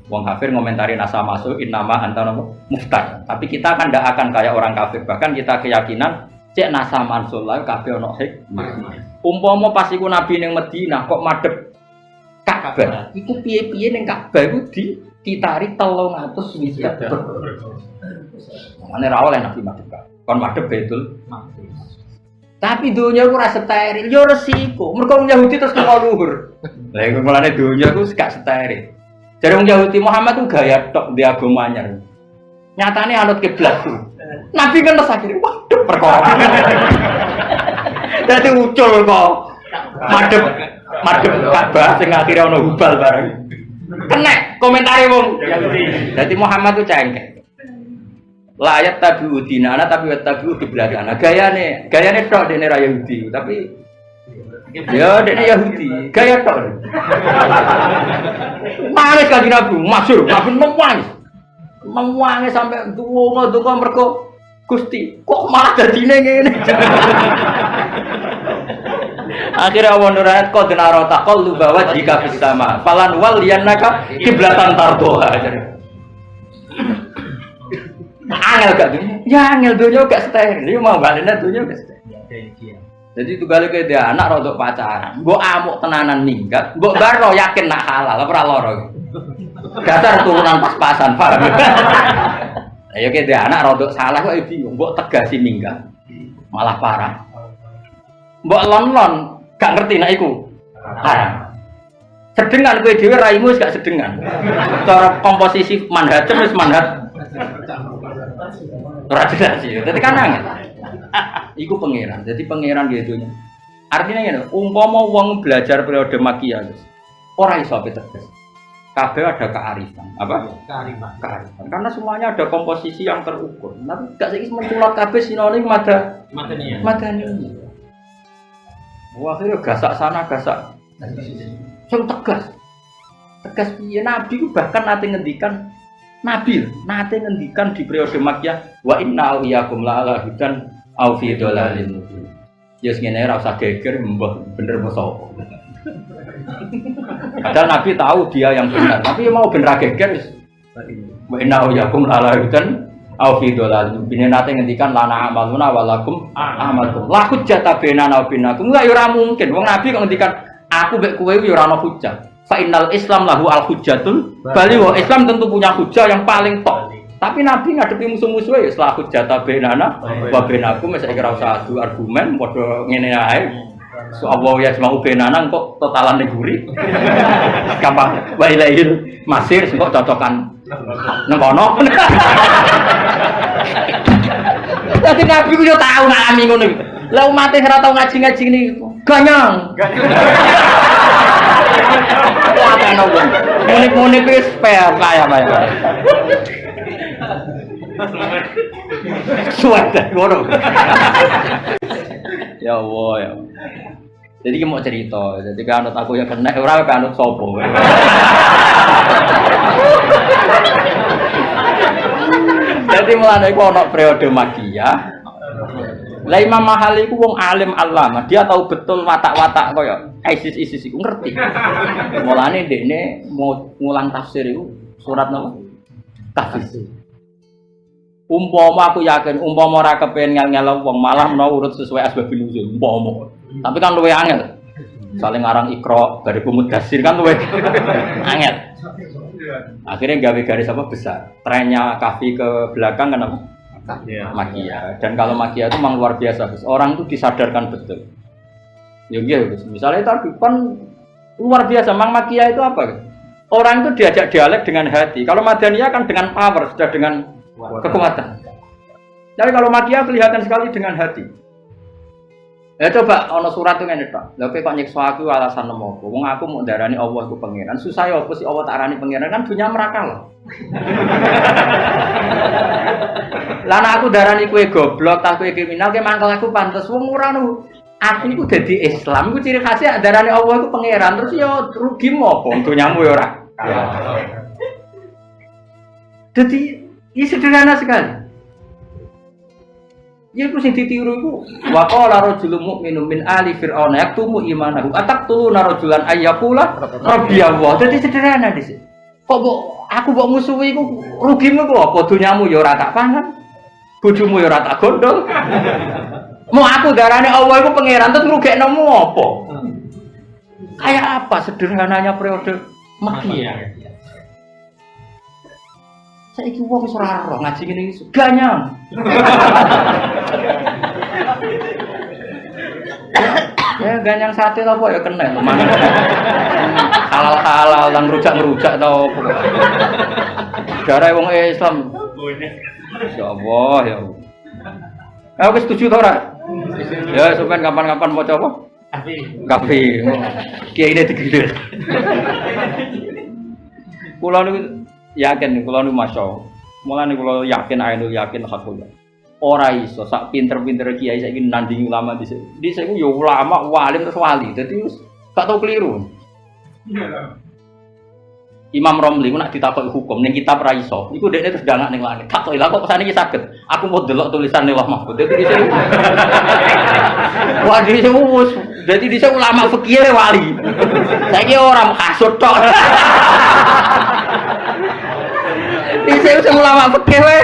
Wong kafir ngomentari nasa masuk innama anta muftar. Tapi kita kan ndak akan kayak orang kafir. Bahkan kita keyakinan cek nasa mansul lae kabeh ana hikmah. Umpama pas iku nabi ning Madinah kok madhep Ka'bah. Iku piye-piye ning Ka'bah iku ditari 300 meter. Mane ra oleh nabi madhep Ka'bah. Kon madhep Baitul Maqdis. Tapi dunia ku ora steril, yo resiko. Mergo wong Yahudi terus kok luhur. Lah iku mulane dunia ku gak steril. Dari wong Yahudi Muhammad tuh gaya tok di agama anyar. Nyatane anut kiblat tuh. Nabi kan terus akhirnya waduh perkara. Dadi ucul kok. Madhep Ka'bah sing akhire ana Hubal bareng. Kenek komentare wong Yahudi. Dadi Muhammad tuh cengkeh. Layat tabi'u dinana tapi wa tabi'u kiblatana. Gayane tok dene ra Yahudi, tapi ya dene Yahudi, gaya tok. Mangis Kanjeng Nabi, masyhur, Nabi mengwangi sampai donga mergo Gusti, kok malah dadine ngene. Akhirnya Allah nurat qad nara taqallu bawa jika fis sama. Falan wal yanaka kiblatan tardoha. Angel gak dunia? Ya angel dunia gak steril. Dia mau baliknya dunia gak steril. Jadi itu kali ke dia anak rodok pacaran. Mbok amuk tenanan minggat. Mbok baro yakin nak halal. Apa loro? Dasar turunan pas-pasan. Paham? Ya ke dia anak rodok salah kok bingung. Mbok tegasi minggat. Malah parah. Mbok lon-lon gak ngerti nak iku. Haram. Sedengan kowe dhewe raimu wis gak sedengan. Cara komposisi manhajem wis manhaj. Ora jelas ya. Dadi kan angel. Iku pangeran. Jadi pangeran gitu nya. Artinya ngene, umpama wong belajar periode Makkiyah, Gus. Ora iso tegas. Kabeh ada kearifan. Apa? Kearifan. Karena semuanya ada komposisi yang terukur. Tapi gak saiki menculot kabeh sinonim madaniyah. Wah, akhirnya gasak sana gasak. Sing tegas. Tegas piye Nabi ku bahkan nate ngendikan di periode Makkiyah wa inna iyakum la ala hudan au fi dhalalin mubin. Ya ngene ora usah geger mbah bener apa sapa. Padahal Nabi tahu dia yang benar, tapi mau bener geger wis. Wa inna iyakum la ala hudan au fi dhalalin mubin. Nate ngendikan lana amaluna walakum amalukum. La hujjata bainana wa bainakum. Enggak ya ora mungkin. Wong Nabi kok ngendikan aku mbek kowe ya ora ana hujjah. Fa innal Islam lahu al-hujjatul bali wa Islam tentu punya hujjah yang paling top. Tapi Nabi ngadepi musuh-musuhe ya setelah hujjata bainana wa bainakum wis ora usah adu argumen padha ngene ae. So Allah ya semau bainana kok totalan neguri. Gampang wa ilaihil masir kok cocokan nang kono. Dadi Nabi ku yo tau ngalami ngono. Lah umat e ora tau ngaji-ngaji niku. Ganyang. Apa nopo? Munik-munik wis spare kaya. Suwat ngono. Ya Allah ya. Jadi ki mau cerita, jadi kanut aku ya kena ora kanut sapa. Jadi mulane iku ana periode Makkiyah. Lah Imam Mahali iku wong alim alama, dia tahu betul watak-watak kaya ISIS iku ngerti. Mulane dekne mau ngulang tafsir iku surat napa? Kahfi. Umpama aku yakin umpama ora kepen ngel-ngel wong malah menawa urut sesuai asbabun nuzul umpama. Tapi kan luwe angel. Saling ngarang Iqra dari Mudatsir kan luwe angel. Akhirnya gawe garis apa besar. Trennya Kahfi ke belakang kan apa? Makia. Dan kalau makia itu memang luar biasa, Gus. Orang itu disadarkan betul. Ya gitu, Gus. Misalnya tadi kan luar biasa, memang makia itu apa? Gus? Orang itu diajak dialek dengan hati. Kalau Madaniyah kan dengan power, sudah dengan kekuatan. Tapi kalau makia kelihatan sekali dengan hati. Ya coba ono surat itu ngene tok. Lha kok nyiksa aku alasan apa? Wong aku mau darani Allah iku pangeran. Susah ya apa sih Allah tak arani pangeran kan dunya merakal. Lah nek aku darani kowe goblok, tak kowe kriminal, kowe mangkel aku pantes wong ora nu. Aku iku dadi Islam iku ciri khasnya darani Allah iku pangeran. Terus ya rugi apa dunyamu ya ora. Jadi ini sederhana sekali. Ya iku sing ditiru iku wa qala rajulun mu'minun min ali fir'aun yaktumu imanahu ataqtuluna rajulan ayyaqula rabbiyallah. Dadi sederhana dhisik. Kok aku mbok musuhi iku rugimu kok apa dunyamu ya ora tak pangan. Bojomu ya ora tak gondol. Mau aku darane Allah iku pangeran terus ngrugeknomu apa? Kayak apa sederhananya periode Makkiyah. Saiki wong wis ora roh ngaji ngene iki ganyang. Ya ganyang sate apa ya kena mangan. Halal-halal lan rujak-rujak ta opo. Darah wong Islam. Insyaallah ya. Aku setuju ta ora? Ya sampean kapan-kapan maca apa? Kafe. Kiai ini digedhe. Kula niku yakin kula nu masya. Mulane kula yakin ainul yakin hakul. Ora iso sak pinter-pinter kiai saiki nandingi ulama dhisik. Dhisik ku ya ulama walim terus wali. Dadi wis gak tau keliru. Imam Romli ku nak ditakoki hukum ning kitab ra iso. Iku dekne terus dangak ning langit. Takoki lha kok pesane iki saged. Aku mau delok tulisan Allah Mahfud. Dadi dhisik. Wah dhisik wis. Dadi dhisik ulama fikih wali. Saiki ora kasut tok. Bisa usah ulama fikih we.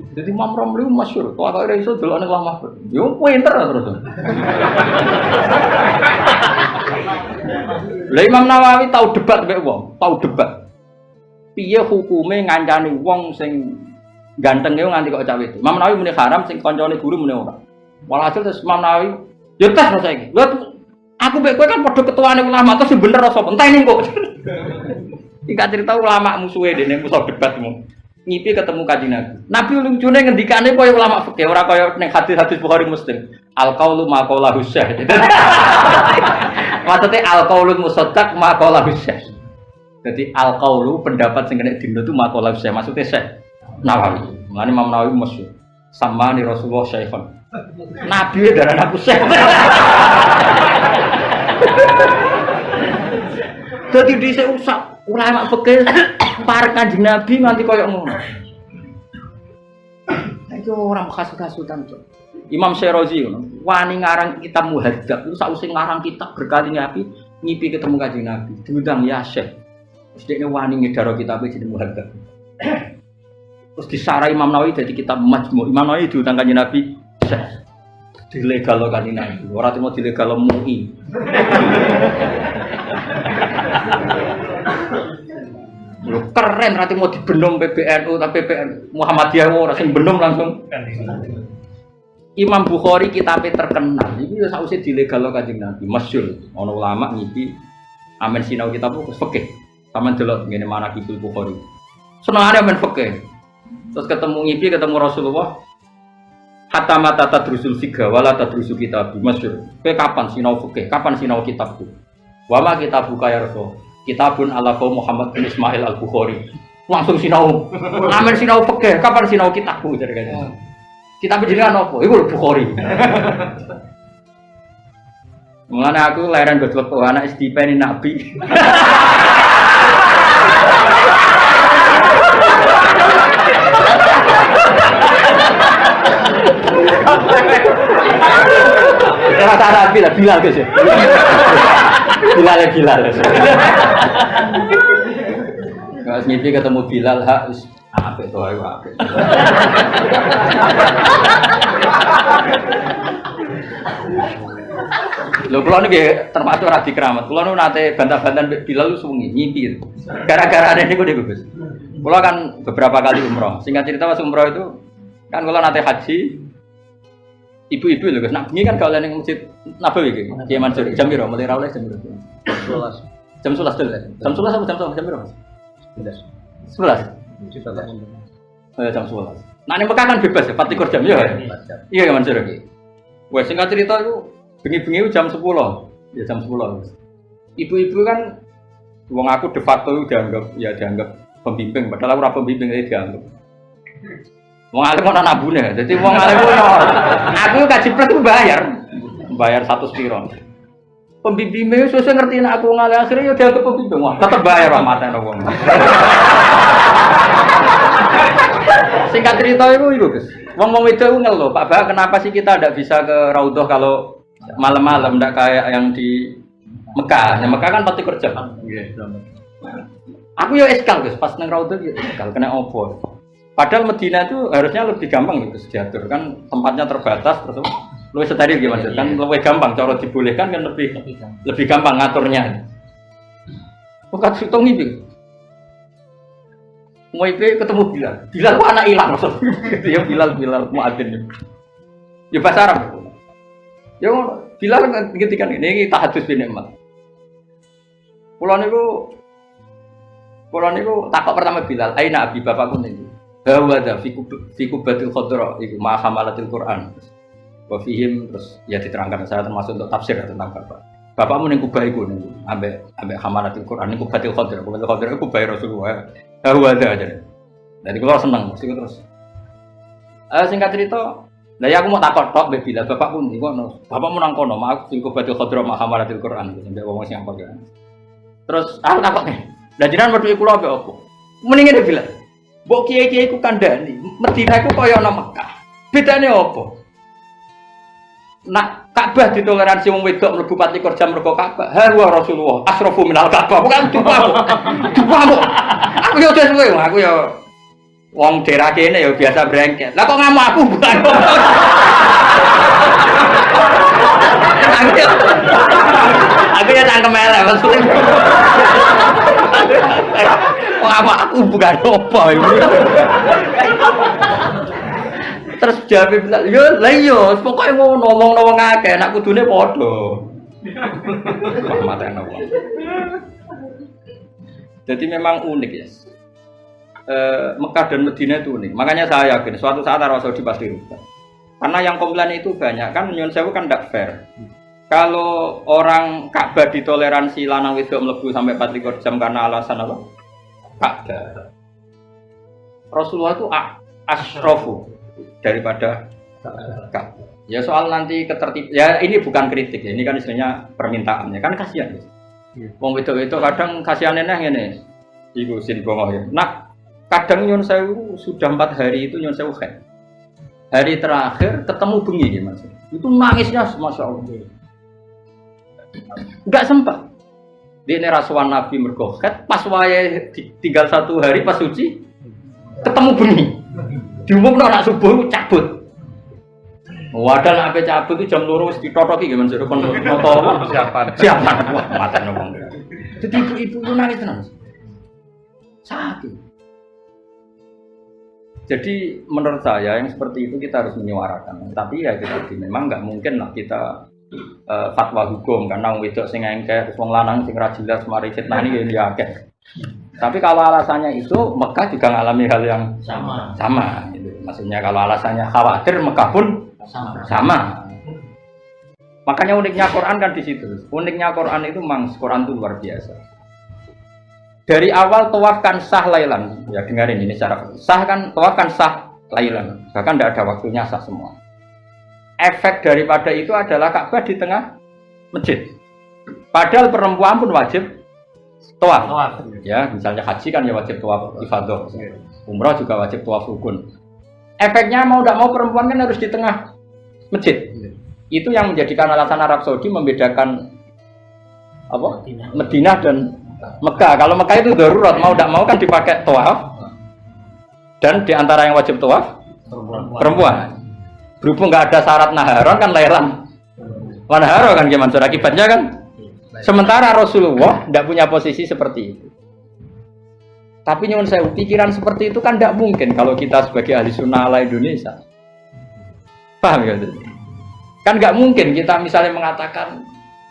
Jadi Imam Romli masyhur, kok ora iso delok ning ulama fikih. Yo pinter terus. Lah Imam Nawawi tahu debat mbek wong, tahu debat. Piye hukume ngancani wong sing gantenge nganti kok cawe itu. Imam Nawawi muni haram, sing kancane guru muni ora. Walhasil terus Imam Nawawi, yo tes saiki. Aku mbek kowe kan padha ketuane ulama terus bener apa enteni kok. Iki cerita ulama musuhe dene musuh debatmu. Ngipi ketemu Kanjeng Nabi. Nabi lucune ngendikane koyo ulama fikih, ora koyo ning hadis-hadis Bukhari Muslim. Al-qaulu ma qaulahu syekh. Maksudnya al-qaulul musaddaq ma qaulahu syekh. Jadi al-qaulu pendapat sing kena dino itu ma qaulahu syekh. Maksudnya Syekh Nawawi. Mulane Imam Nawawi masyhur. Sama ni Rasulullah Syekhon. Nabi darah aku Syekh. Jadi dhisik usah ulama fikih parek Kanjeng Nabi nganti koyo ngono. Iki ora kasut-kasutan, Cuk. Imam Syirazi ngono, wani ngarang kitab Muhadzab, itu sakwise ngarang kitab berkali Nabi ngipi ketemu Kanjeng Nabi. Diundang ya Syekh. Terus dekne wani ngedaro kitab jeneng Muhadzab. Terus disarai Imam Nawawi dadi kitab Majmu'. Imam Nawawi diundang Kanjeng Nabi, Syekh. Dilegal Kanjeng Nabi. Ora timo dilegal MUI. Lho keren rati mau dibendom PBNU tapi PBN Muhammadiyah ora sing bendom langsung. Imam Bukhari kitabnya terkenal. Iki wis sausé dilegalno Kanjeng Nabi. Masyhur ana ulama ngipi amen sinau kitab fikih. Taman delok ngene Manaqibul Bukhari. Senengane amen fikih. Terus ketemu ngipi ketemu Rasulullah. Hatta mata tadrusul fiqh wala tadrusul kitab. Masyhur. Kowe kapan sinau fikih? Kapan sinau kitabku? Wa ma kitabu ya Rasul. Kitabun ala qaum Muhammad bin Ismail Al-Bukhari. Langsung sinau. Amen sinau fikih. Kapan sinau kitabku jarene. Kitab jenengan apa? Iku Bukhari. Mulane aku leren goblok kok anak istipeni Nabi. Rata-rata Bilal guys ya. Bilal. Kalau ngipi ketemu Bilal hak apik to ayo apik. Lho kula niki termasuk radi keramat. Kula nu nate bantah-bantahan mbek Bilal suwengi ngimpi. Gara-gara niku niku Gus. Kula kan beberapa kali umroh. Singkat cerita pas umroh itu kan kula nate haji. Ibu-ibu lho Gus, nak bengi kan gawean ning Masjid Nabawi iki. Kiai Mansur jam piro? Mulai ra oleh jam piro? 11. Jam 11 dulu. Jam 11 apa jam piro? 11. 11. Jam 11. Nah ning Mekah kan bebas ya, 24 jam ya. Iya Kiai Mansur iki. Wes singkat cerita itu bengi-bengi jam 10. Ya jam 10. Ibu-ibu kan wong aku de facto dianggap pembimbing, padahal aku ora pembimbing dianggap. Wong alim ana nabune. Dadi wong alim aku kaji plus bayar 100 piro. Pembimbingnya susah ngertiin aku wong alim akhirnya ya dianggap pembimbing. Wah, tetep bayar lah matene wong. Singkat cerita itu Gus. Wong itu ngeluh, Pak Bah, kenapa sih kita tidak bisa ke Raudhah kalau malam-malam, tidak kayak yang di Mekah? Yang Mekah kan pasti kerja. Aku ya eskal Gus, pas nang Raudhah ya eskal, kena opo. Padahal Medina itu harusnya lebih gampang gitu diatur, kan tempatnya terbatas, terus lebih steril gimana? Kan lebih gampang, cara dibolehkan kan lebih gampang ngaturnya. Bukan hitung itu. Mau ketemu Bilal itu anak hilang maksudnya, ya Bilal muadzin, ya bahasa Arab, ya Bilal ketika ini tahadus bin nikmat. Pulau niku takut pertama Bilal, aina abi bapakku nih, bahwa ada fiku batil khodro, itu mahamalatil Quran, wafihim terus ya diterangkan saya termasuk untuk tafsir tentang bapakmu nih kubaiku nih, ambek hamalatil Quran nih kubatil khodro itu kubai Rasulullah. Ada aja. Jadi kalau seneng, mesti terus. Singkat cerita, lah ya aku mau takut tok Bilal bapak pun iki kono. Bapakmu nang kono, mak sing kubatul khadra Muhammadatil Quran sampai wong sing apa kan. Terus aku takut nih. Lah jenengan medhi kula apa opo? Mending ngene Bilal. Mbok kiai-kiai ku kandhani, Madinah ku kaya ana Mekah. Bedane opo? Nak Ka'bah ditoleransi wong wedok mlebu 24 jam mergo Ka'bah. Ha wa Rasulullah asrafu minal Ka'bah. Bukan dupamu. Aku yo suwe, aku yo wong daerah kene yo biasa brengket. Lah kok ngamuk aku bukan. Aku ya cangkem elek maksudnya. Kok aku bukan apa ini. Terus jawab bilang, yo lah yo, pokoknya ngomong akeh, nak kudune padha. Wah, matene wong. Jadi memang unik ya. Mekah dan Madinah itu unik. Makanya saya yakin suatu saat Arab Saudi pasti rubah. Karena yang komplain itu banyak kan, nyun sewu kan tidak fair. Kalau orang Ka'bah ditoleransi lanang wedok mlebu sampai 24 jam karena alasan apa? Ka'bah. Rasulullah itu asrafu daripada Ka'bah. Ya soal nanti ketertib, ya ini bukan kritik ya, ini kan istilahnya permintaannya kan kasihan. Wong wedok itu kadang kasihannya ngene. Iku sin bongo ya. Nah, kadang nyun sewu sudah 4 hari itu nyun sewu khair. Hari terakhir ketemu bengi ya Mas. Itu nangisnya Masya Allah. Enggak sempat. Dia ini rasuan Nabi mergo khair, pas wae tinggal 1 hari pas suci ketemu bengi. Diumumno anak subuh cabut. Wadah nak ape cabut itu jam 2 wis ditotoki nggih Mas. Kon foto siapan. Wah, maten ngomong. Jadi ibu-ibu itu nangis tenan. Sakit. Jadi menurut saya yang seperti itu kita harus menyuarakan. Tapi ya kita memang nggak mungkin lah kita fatwa hukum karena wong wedok sing engke terus wong lanang sing ra jelas mari fitnah ini ya akeh. Tapi kalau alasannya itu Mekah juga mengalami hal yang sama gitu. Maksudnya kalau alasannya khawatir Mekah pun sama. Makanya uniknya Quran kan di situ. Uniknya Quran itu memang Quran itu luar biasa. Dari awal tawaf kan sah lailan. Ya dengarin ini secara sah kan tawaf kan sah lailan. Bahkan tidak ada waktunya sah semua. Efek daripada itu adalah Ka'bah di tengah masjid. Padahal perempuan pun wajib tawaf. Ya, misalnya haji kan ya wajib tawaf ifadah. Umrah juga wajib tawaf rukun. Efeknya mau tidak mau perempuan kan harus di tengah masjid. Itu yang menjadikan alasan Arab Saudi membedakan apa? Madinah dan Mekah. Kalau Mekah itu darurat, mau tidak mau kan dipakai tawaf. Dan di antara yang wajib tawaf perempuan. Berhubung nggak ada syarat naharon kan lailan Wanaharo kan Ki Mansur akibatnya kan. Sementara Rasulullah tidak punya posisi seperti itu. Tapi nyuwun sewu, pikiran seperti itu kan tidak mungkin kalau kita sebagai ahli sunnah ala Indonesia. Paham ya? Kan nggak mungkin kita misalnya mengatakan,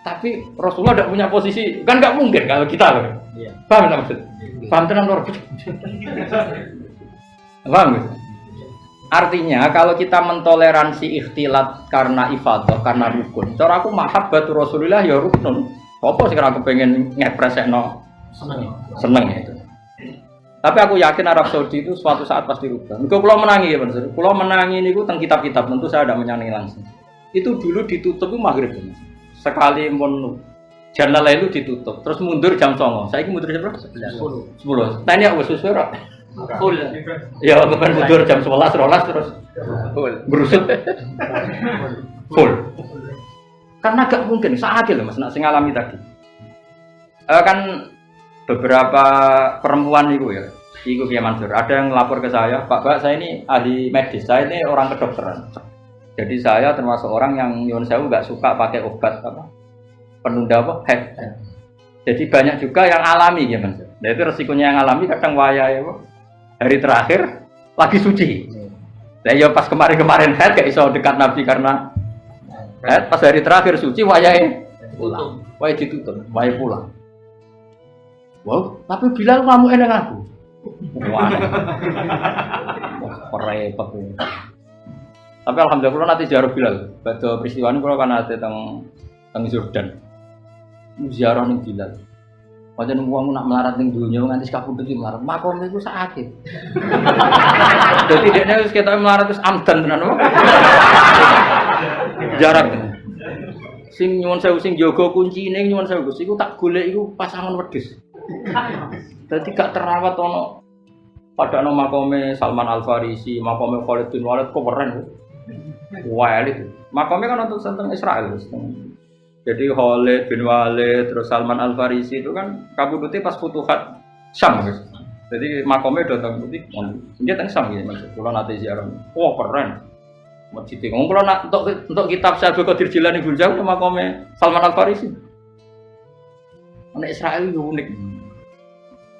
tapi Rasulullah tidak punya posisi, kan nggak mungkin kalau kita loh. Iya. Paham tak maksud? Paham tenang lor. Paham gitu? Artinya kalau kita mentoleransi ikhtilat karena ifadah, karena rukun. Cara aku mahabbatu Rasulullah ya rukun. Apa sih aku pengen ngepresekno seneng itu. Tapi aku yakin Arab Saudi itu suatu saat pasti rubah. Kalau pulau menangi ya Mas. Pulau menangi ini tentang kitab-kitab tentu saya tidak menyanyi langsung. Itu dulu ditutup itu maghrib. Sekali pun jannah itu ditutup. Terus mundur jam 09.00. Saya ini mundur jam berapa? 10. Nah ini aku sesuai. Full. Ya bukan mundur jam 11 terus full. Berusut. Full. Karena gak mungkin sakit loh Mas nak sing ngalami tadi. Kan beberapa perempuan itu ya, itu Kiai Mansur. Ada yang lapor ke saya, Pak, saya ini ahli medis, saya ini orang kedokteran. Jadi saya termasuk orang yang nyuwun sewu nggak suka pakai obat apa, penunda apa, head. Jadi banyak juga yang alami Kiai Mansur. Nah itu resikonya yang alami kadang waya ya, hari terakhir lagi suci. Nah ya pas kemarin head gak iso dekat Nabi karena head, pas hari terakhir suci wayai pulang, wayai ditutup, wayai pulang. Wow, tapi Bilal kamu enak aku. Wah, repot. Tapi alhamdulillah nanti ziarah Bilal. Pada peristiwa ini kalau kan ada tentang Jordan, ziarah nih Bilal. Macam uang nak melarat nih dunia nganti sekaput itu melarat. Makom itu sakit. Jadi dia harus kita melarat terus amdan tenan. Jarak. Sing nyuwun sewu sing jaga kunci ini nyuwun sewu. Iku tak golek iku pasangan wedhus. Jadi gak terawat ono pada no makome Salman Al Farisi, makome Khalid bin Walid kok keren. Wah itu. Makome kan untuk tentang Israel. Jadi Khalid bin Walid terus Salman Al Farisi itu kan kabudute pas Futuhat Syam guys. Jadi makome datang putih. Dia teng Syam ya Mas. Kula nate ziarah. Wah keren. Masjid itu. Kalau nak untuk kitab Syaikhul Qadir Jilani Gunjang makome Salman Al Farisi. Anak Israel itu unik.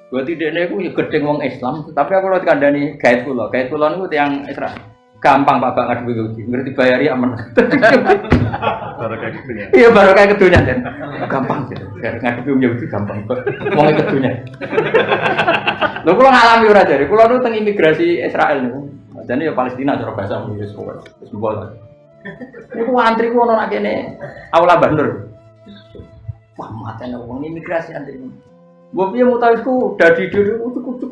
Berarti dia itu gedeng wong Islam, tapi aku kalau dikandani guide kula itu yang Israel. Gampang Pak ngadu iki, ngerti bayari aman. Baru kayak kedunya. Iya baru kayak kedunya kan. Gampang gitu. Ngadu Yahudi gampang kok. Wong kedunya. Lho kula ngalami ora jare. Kula nu teng imigrasi Israel niku. Jane ya Palestina cara bahasa wis pokoke. Wis mbol. Iku antri ku ono nak kene Aula Bandur. Wah matene wong imigrasi antri. Mbok piye mutawifku dadi dhewe utuk-utuk.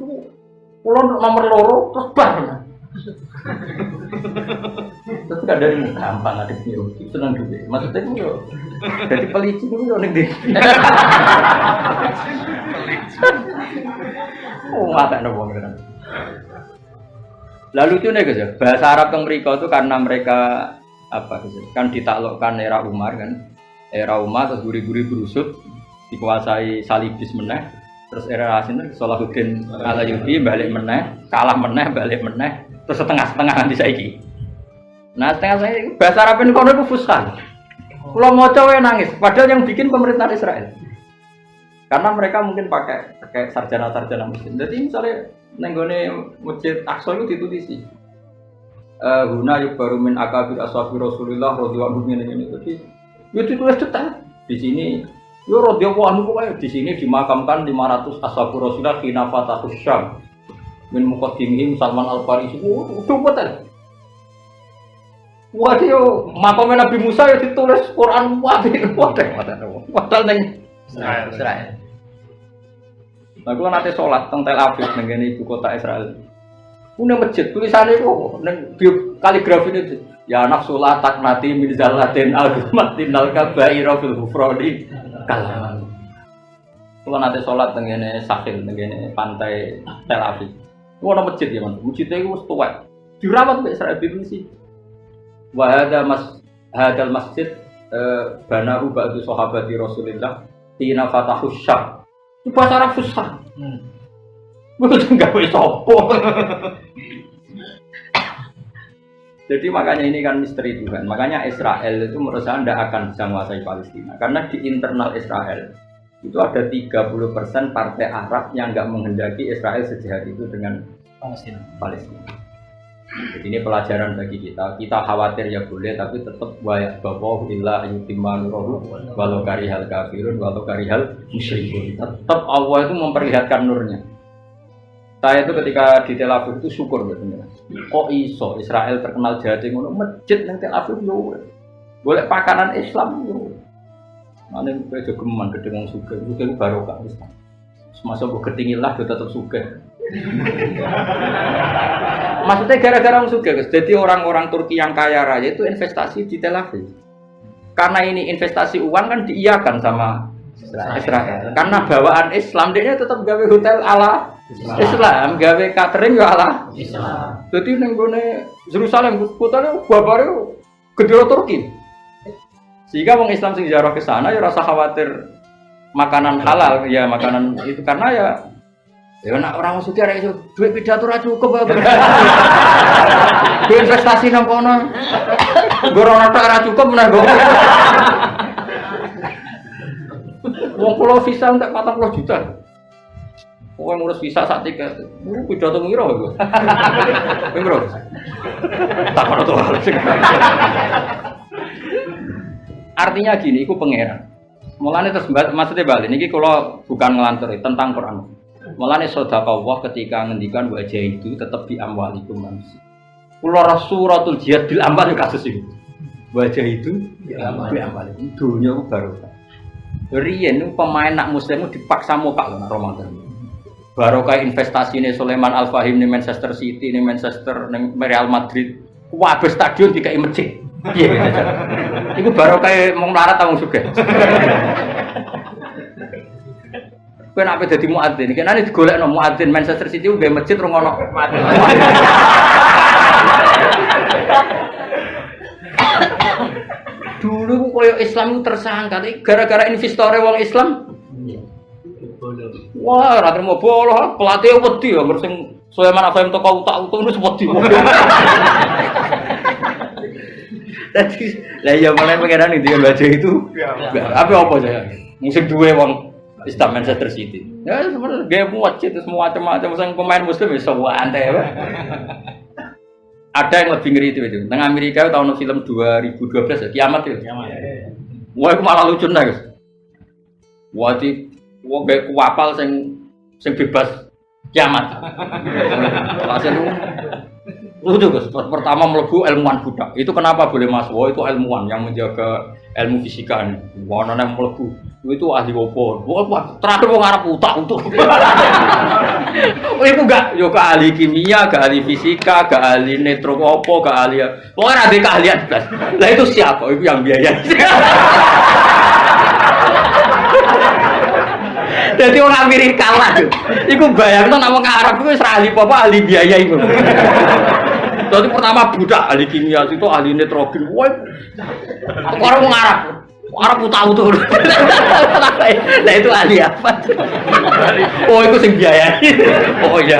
Kula nomor 2 terus bar. Terus kan dari gampang ada video, senang juga. Maksudnya itu yo, jadi pelicin itu yo nih deh. Oh mata nopo kan. Lalu itu nih guys, bahasa Arab yang mereka itu karena mereka apa guys, kan ditaklukkan era Umar kan, era Umar terus guri-guri berusut, dikuasai Salibis meneh, terus era Rasul Salahuddin Al-Ayyubi balik meneh, kalah meneh, balik meneh. Terus setengah-setengah nanti saiki. Nah, setengah saya bahasa Arab ini kono itu fusha. Kalau mau cowe nangis, padahal yang bikin pemerintah Israel. Karena mereka mungkin pakai sarjana-sarjana muslim. Jadi misalnya nenggone masjid Aqsa itu ditulisi. Huna yubaru min akabir ashabi Rasulullah radhiyallahu anhu ini. Jadi itu ditulis detail. Di sini yo radhiyallahu anhu pokoknya di sini dimakamkan 500 ashabi Rasulullah khina fatahus Syam. Min muqaddimihim Salman Al Farisi. Udah betul. Waduh, makamnya Nabi Musa ya ditulis Quran padahal neng Israel. Nah, kalau nanti sholat teng Tel Aviv neng ibu kota Israel. Punya masjid tulisannya itu neng kaligrafi itu. Ya nafsulah taknati min zalatin al-gumatin al-kabaira fil hufrodi kalam. Kalau nanti sholat teng Sahil neng pantai Tel Aviv. Itu ada masjid ya mas, masjidnya itu tua, dirawat sampai Israel sih. Wahada hadal masjid banahu ba'du sahabati Rasulillah tina fatahus Syam. Itu bahasa Arab susah. Betul enggak boleh sopo. Jadi makanya ini kan misteri Tuhan. Makanya Israel itu menurut saya tidak akan bisa menguasai Palestina. Karena di internal Israel itu ada 30% partai Arab yang nggak menghendaki Israel sejahat itu dengan Palestina. Jadi ini pelajaran bagi kita. Kita khawatir ya boleh, tapi tetap wayak bawahu illa yutimma nurahu walau karihal kafirun walau karihal musyrikun. Tetap Allah itu memperlihatkan nurnya. Saya itu ketika di Tel Aviv itu syukur betulnya. Kok iso Israel terkenal jahat ngono, masjid nang Tel Aviv yo. Boleh pakanan Islam yo. Mane kowe jogeman gedhe wong sugih, itu barokah Islam. Semasa mbok ketingilah do tetep sugih. Maksudnya gara-gara wong sugih, Gus. Jadi orang-orang Turki yang kaya raya itu investasi di Tel Aviv. Karena ini investasi uang kan diiyakan sama Israel. Karena bawaan Islam dia tetap gawe hotel ala Islam, gawe catering ya ala Islam. Jadi ning gone Yerusalem kotane babare gede Turki. Sehingga wong Islam sing ziarah ke sana ya rasa khawatir makanan halal ya makanan itu karena ya nak orang suci arek iso duit pidato ora cukup. Duit investasi nang kono. Gorono tok ora cukup meneh kok. Wong pulau visa entek 40 juta. Kowe ngurus visa sak tiket. Pidato ngira kok. Piro? Takon to. Artinya gini, iku pangeran. Mulane terus maksudnya balik niki kula bukan ngelantur tentang Quran. Mulane sedekah ketika ngendikan wajah itu tetap di amwalikum manusia. Kula rasuratul jihad bil amwal kasus itu. Wajah itu di amwalikum. Dunya barokah. Riyen pemain nak muslim dipaksa mokak lho Ramadan. Barokah investasi ini Sulaiman Al Fahim ning Manchester City, ning Manchester, ning Real Madrid. Kabeh stadion dikai masjid. Piye gitu. Iku barokah mung melarat ta wong sugih. Kowe nek ape dadi muadzin, kenane digolekno muadzin Manchester City uga masjid rung ono. Dulu koyo Islam itu tersangka, gara-gara investore wong Islam. Wah, ora terima bola, pelatih wedi ya sing Sulaiman Afam toko utak-utuk wis wedi. Dadi lah ya mulai pengenan itu baca itu. Apa saya? Musik duwe wong Islam Manchester City. Ya sebenarnya gaya muat itu semua macam-macam sang pemain muslim ya santai ya. Ada yang lebih ngeri itu. Nang Amerika tahun film 2012 ya, kiamat itu. Wah, itu malah lucu nih, Guys. Wah, gaya kuapal sing bebas kiamat. Langsung lucu, Guys. Pertama mlebu ilmuwan budak. Itu kenapa boleh masuk? Wah, itu ilmuwan yang menjaga ilmu fisika ini. Wah, nang mlebu itu ahli opo. Wah, terakhir wong Arab utak untuk. Iku gak yo ke ahli kimia, ke ahli fisika, ke ahli netro opo, ke ahli. Pokoknya ada keahlian blas. Lah itu siapa? Itu yang biaya. Jadi orang Amerika lah. Iku bayangno nek wong Arab iku wis ahli apa ahli biaya iku. Jadi pertama budak ahli kimia, itu ahli nitrogen. Woi. Orang wong Arab tahu. Lah itu ahli apa? Oh, itu sing biayai. Oh iya.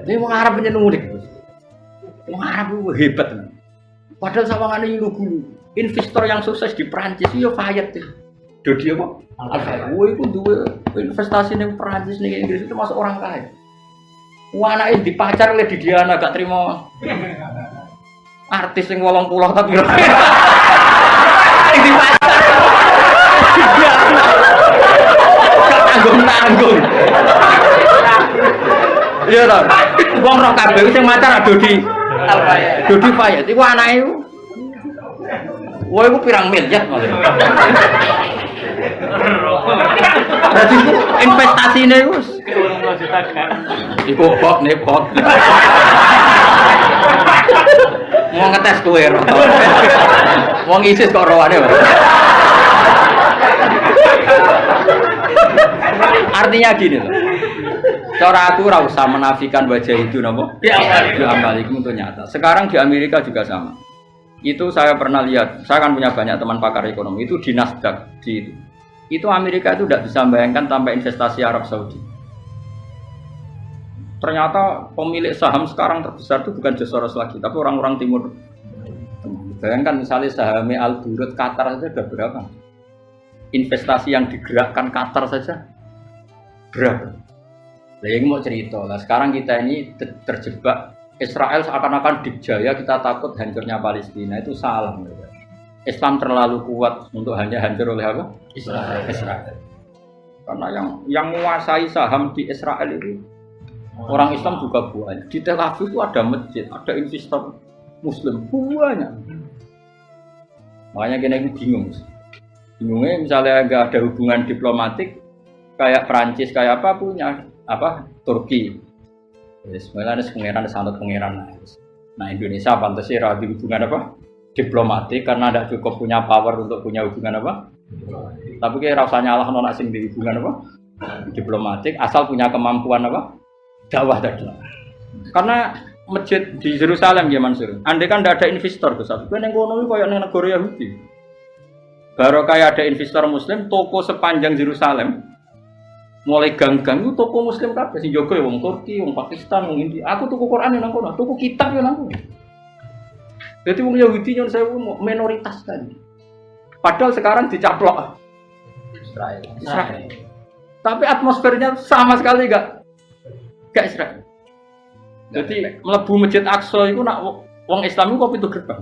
Ini wong Arab nyeneng udik. Wong Arab itu hebat. Padahal sawangane lugu. Investor yang sukses di Prancis yo Fayet. Dodi apa? Alfa. Oh, itu duwe investasi ning Prancis ning Inggris itu masuk orang kaya. Wah, anake dipacar oleh Didiana gak terima. Artis yang 80 tapi dipacar. Gak tanggung-tanggung. Iya toh. Wong roh kabeh sing macar Dodi. Dodi Fayet iku anake. Wah, iku pirang miliar malah. Berarti investasinya itu 20 juta kan? Iku hot nih hot. Mau ngetes kue roh. Mau ngisis kok rohane. Artinya gini loh. Cara aku ora usah menafikan wajah itu napa? Di amalikum itu nyata. Sekarang di Amerika juga sama. Itu saya pernah lihat. Saya kan punya banyak teman pakar ekonomi. Itu di Nasdaq di itu Amerika itu tidak bisa membayangkan tanpa investasi Arab Saudi. Ternyata pemilik saham sekarang terbesar itu bukan Soros lagi, tapi orang-orang Timur. Bayangkan misalnya sahamnya Al-Burut Qatar saja ada berapa? Investasi yang digerakkan Qatar saja berapa? Nah, yang mau cerita lah. Sekarang kita ini terjebak Israel seakan-akan dikjaya, kita takut hancurnya Palestina. Itu salah. Islam terlalu kuat untuk hanya hancur oleh apa? Israel. Karena yang menguasai saham di Israel itu orang Islam juga banyak. Di Tel Aviv itu ada masjid, ada investor Muslim banyak. Makanya kita bingung. Bingungnya misalnya nggak ada hubungan diplomatik kayak Perancis kayak apa punya apa Turki. Sebenarnya ada sangat pangeran. Nah Indonesia pantasnya ada hubungan apa diplomatik karena tidak cukup punya power untuk punya hubungan apa. Tapi kayak rasanya Allah non asing di hubungan apa diplomatik asal punya kemampuan apa dakwah tadi. Karena masjid di Yerusalem ya Mansur. Andai kan tidak ada investor Gus. Tapi yang kono kayak negara Yahudi. Baru kayak ada investor Muslim, toko sepanjang Yerusalem, mulai gang-gang itu toko Muslim kabeh. Sing jaga ya wong Turki, wong Pakistan, wong India. Aku tuku Quran nang kono, tuku kitab yo nang kono. Jadi wong Yahudi nyon saya minoritas kan. Padahal sekarang dicaplok Israel. Tapi atmosfernya sama sekali gak Israel. Jadi mlebu Masjid Aqsa itu nak wong Islam itu kok pintu gerbang.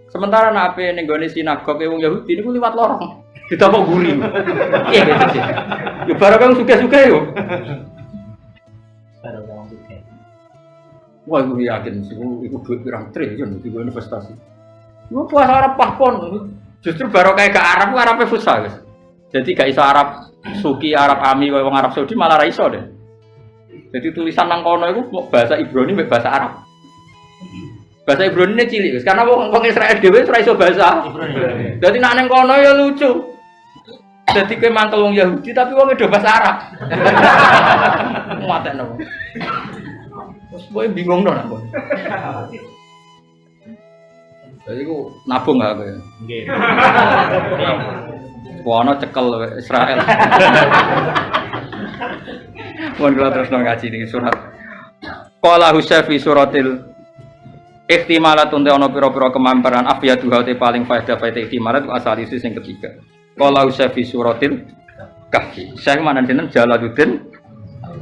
Sementara nak ape ning gone sinagog wong Yahudi niku liwat lorong. Ditapok guri. Iya gitu sih. Ya barang suka-suka yo. Barang suka. Wah, gue yakin sih, itu duit pirang triliun di investasi. Gue puas Arab pahpon. Justru baru kayak ke Arab, Arabnya futsal guys. Jadi gak iso Arab Suki, Arab Ami, wong Arab Saudi malah ra iso deh. Jadi tulisan nang kono itu bahasa Ibrani bahasa Arab. Bahasa Ibrani ini cilik guys, karena wong Israel dhewe ora iso bahasa Ibrani. Jadi nak nang kono ya lucu. Jadi kowe mantel wong Yahudi tapi wong do bahasa Arab. Matekno. Terus kowe bingung dong aku. Jadi aku nabung gak kowe? Nggih. Wono cekel Israel. Mohon kula terus ngaji niki surat. Qala Husayfi suratil ihtimalat untuk ana pira-pira kemamparan afiyatuha te paling faedah ihtimalat asal isi sing ketiga. Qala Husayfi suratil Kahfi. Syekh manan sinten Jalaluddin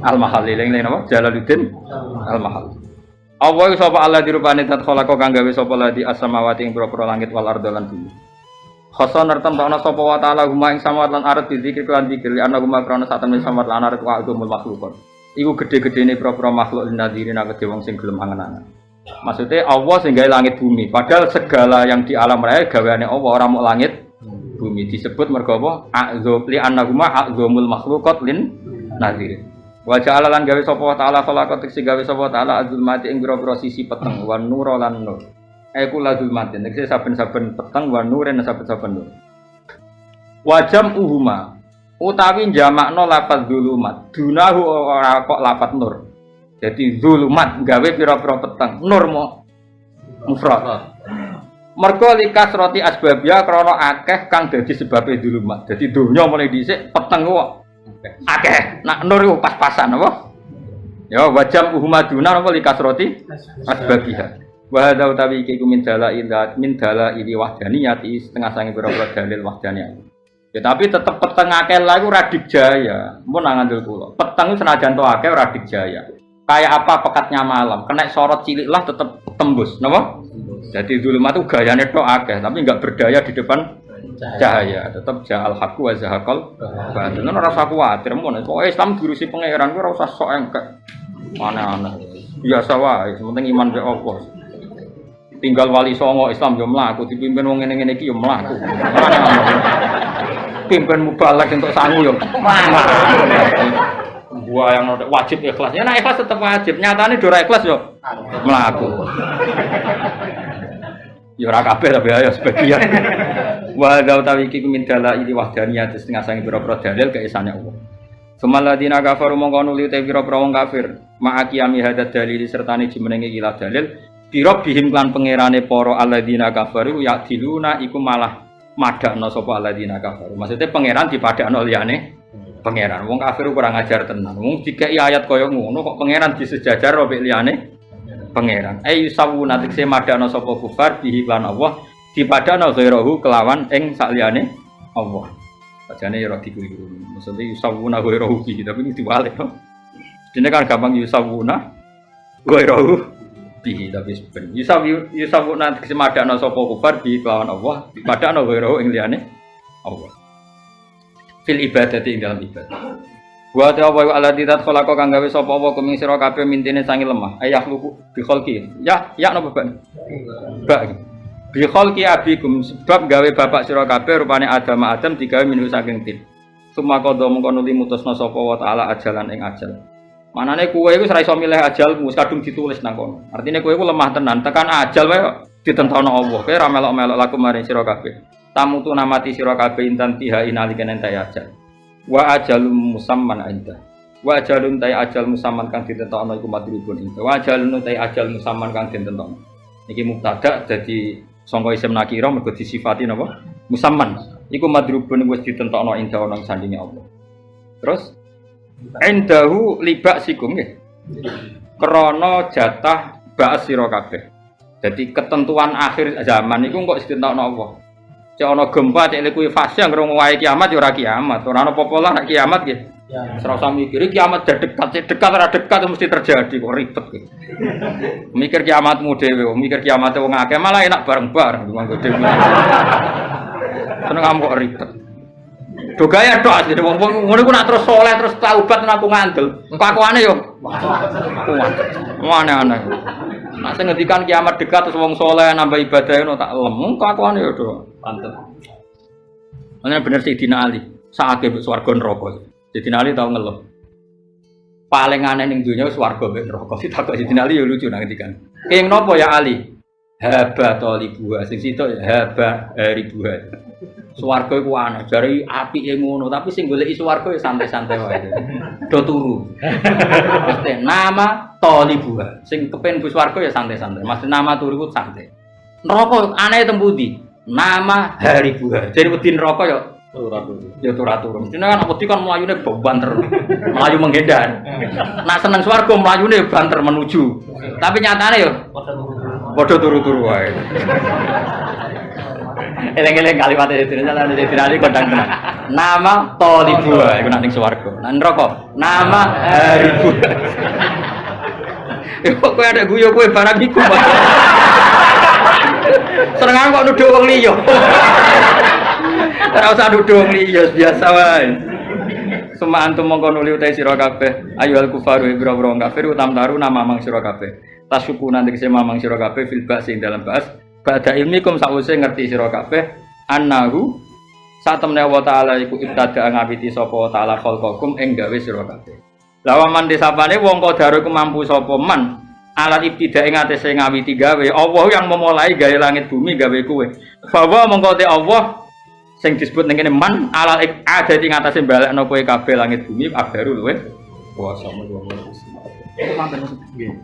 Al-Mahalli ling napa? Jalaluddin Al-Mahalli. Allah sapa Allah dirupane tat khalaqa kang gawe sapa ladi as-samawati ing pira-pira langit wal ardo lan bumi. Khoson nertem ana sapa wa ta'ala huma ing samawat lan ardh dizikir lan dikir ana huma krana satemene samawat lan ardh wa agumul makhlukun. Iku gedhe-gedhene pira-pira makhluk linadhirina kedhe wong sing gelem angen-angen. Maksudnya Allah sing gawe langit bumi. Padahal segala yang di alam raya gaweane Allah ora mung langit bumi. Disebut mergo apa? A'dzum li annahuma a'dzumul makhluqat lin nadhir. Wa ja'ala lan gawe sapa wa ta'ala khalaqat sing gawe sapa ta'ala azulmati ing pira-pira sisi peteng wan nur lan nur. Aku lazul matin, nek saben-saben peteng wa nuren saben-saben nur. Wajam uhuma utawi jamakno lafaz zulumat. Dunahu ora kok lafaz nur. Jadi zulumat gawe pira-pira peteng, nur mufrad. Mergo likas roti asbabia krana akeh kang dadi sebabe zulumat. Jadi donya mulai dhisik peteng kok akeh. Nak nur iku pas-pasan apa? Ya wajam uhuma duna apa likas roti asbabia. Wa hadza utawi iki min dalail wahdaniyati setengah sange pira-pira dalil wahdaniyah. Ya tapi tetep peteng akeh lha iku ora digjaya. Mun nang ngandel kula. Peteng senajan to akeh ora digjaya. Kayak apa pekatnya malam, kena sorot cilik lah tetep tembus, napa? Jadi zulumat itu gayane tok akeh, tapi enggak berdaya di depan cahaya. Tetep ja'al haqqu wa zahaqal batil. Ora usah kuwatir mun. Pokoke Islam diurusi pangeran kuwi ora usah sok engkek. Aneh-aneh. Biasa wae, penting iman be Allah. Tinggal wali songo Islam yo mlaku dipimpin wong ngene-ngene iki yo mlaku. Pimpin mubalak entuk sangu yo. Gua yang wajib ikhlas. Ya nek ikhlas tetep wajib. Nyatane ora ikhlas yo mlaku. Ya ora kabeh tapi ya sebagian. Wa dza utawi iki kumindala ili wahdaniyah setengah sange pira-pira dalil keesane Allah. Sumaladina kafaru mongko nuli te pira-pira wong kafir. Ma'akiyami hadad dalil sertane jumenenge iki dalil. Biro bihim klan pangerane para alladzina kafaru ya'diluna iku malah madakna sapa alladzina kafaru. Maksudnya pangeran dipadakno liyane pangeran. Wong kafir kurang ajar tenan. Wong dikai ayat kaya ngono kok pangeran disejajar robek liyane pangeran. Yusawuna tikse madana sapa kufar bihi lan Allah dipadana ghairahu kelawan ing sakliyane Allah. Bacane ya ora dikeliru. Maksudnya yusawuna ghairahu bihi tapi ini diwalik. Dene kan gampang yusawuna ghairahu bihi tapi ben yusawuna tikse madana sapa kufar bihi kelawan Allah dipadana ghairahu ing liyane Allah. Fil ibadati ing dalam ibadah. Wa ta'ala alladzi khalaqa kang gawe sapa apa kuming sira kabeh mintine sangi lemah. Ayah luku bi khalqi. Ya napa Pak? Bak. Bi khalqi abikum sebab gawe bapak sira kabeh rupane Adam digawe minhu saking tin. Summa qadha mongko nuli mutusna sapa wa ta'ala ajalan ing ajal. Manane kowe iku ora iso milih ajalmu, kadung ditulis nang kono. Artine kowe iku lemah tenan, tekan ajal wae ditentono Allah. Kowe ora melok-melok laku maring sira kabeh. Tamu tu namati sira kabeh intan tiha inalikan entek ajal. Wa ajalum musamman inda. Wa ajalun tai ajal musamman kang ditentokno iku madrubun inda. Wa ajalun tai ajal musamman kang ditentokno. Iki mubtada dadi sangka isim nakira mergo disifati napa? Musamman. Iku madrubun wis ditentokno inda ana sandinge Allah. Terus indahu libak sikum nggih. Krana jatah ba'as sira kabeh. Jadi ketentuan akhir zaman iku kok ditentokno Allah. Cek ana gempa cek kuwi fase ngrung wae kiamat ya ora kiamat. Ora ana apa-apa lah nek kiamat nggih. Ya. Ora usah mikir kiamat dekat, cek dekat ora dekat mesti terjadi kok ribet iki. Mikir kiamatmu dhewe, mikir kiamate wong akeh malah enak bareng-bareng nganggo dhewe. Seneng kok ribet. Do gaya tok asline wong ngono ku nak terus saleh terus taubat nang aku ngandel. Engko akuane yo. Kuat. Aneh-aneh. Nak sing ngendikan kiamat dekat terus wong saleh nambah ibadah ngono tak lem. Engko akuane yo do. Pantes. Ana bener Sayyidina Ali, sakake mbek swarga neraka. Sayyidina Ali tau ngeluh. Paling aneh ning donya swarga mbek neraka. Ditakok Sayyidina Ali yo lucu nang ngendikan. King napa ya Ali? Haba talibuha sing sitok ya haba ribuha. Swarga iku aneh, jare apike ngono, tapi sing goleki swarga ya santai-santai wae. Do turu. Mesti nama talibuha. Sing kepen bu swarga ya santai-santai. Mesti nama turu ku santai. Neraka aneh tembundi. Nama hari buah. Jadi wedi neraka ya turu-turu. Mesti kan wedi kan mlayune banter. Melayu menghindar. Nak seneng swarga mlayune banter menuju. Tapi nyatane ya padha turu-turu wae. Eleng-eleng kalimat itu dinali kondang tenan. Nama tolibua iku nang swarga. Nang neraka nama haribu. Kok kowe ada guyu kowe barang iku. Senengan kok nuduh wong liya. Ora usah nuduh wong liya biasa wae. Suma antum mongko nuli utai sira kabeh. Ayyuhal kufaru ibra-ibra kafir utamtaru nama mang sira kabeh. Tasyukuna tegese mamang sira kabeh fil ba'si dalam ba'as. Ba'da ilmikum sawise ngerti sira kabeh annahu satemene wa ta'ala iku ibtada ngawiti sapa ta'ala khalqakum ing gawe sira kabeh. Lawaman desapane wong kodaro iku mampu sapa man alat ibtida ing atese ngawiti gawe Allah yang memulai gawe langit bumi gawe kowe. Bahwa mongko te Allah sing disebut ning kene man alal ada ing atase balekno kowe kabeh langit bumi abdaru luwe kuwasa Allah. Itu manten nggih.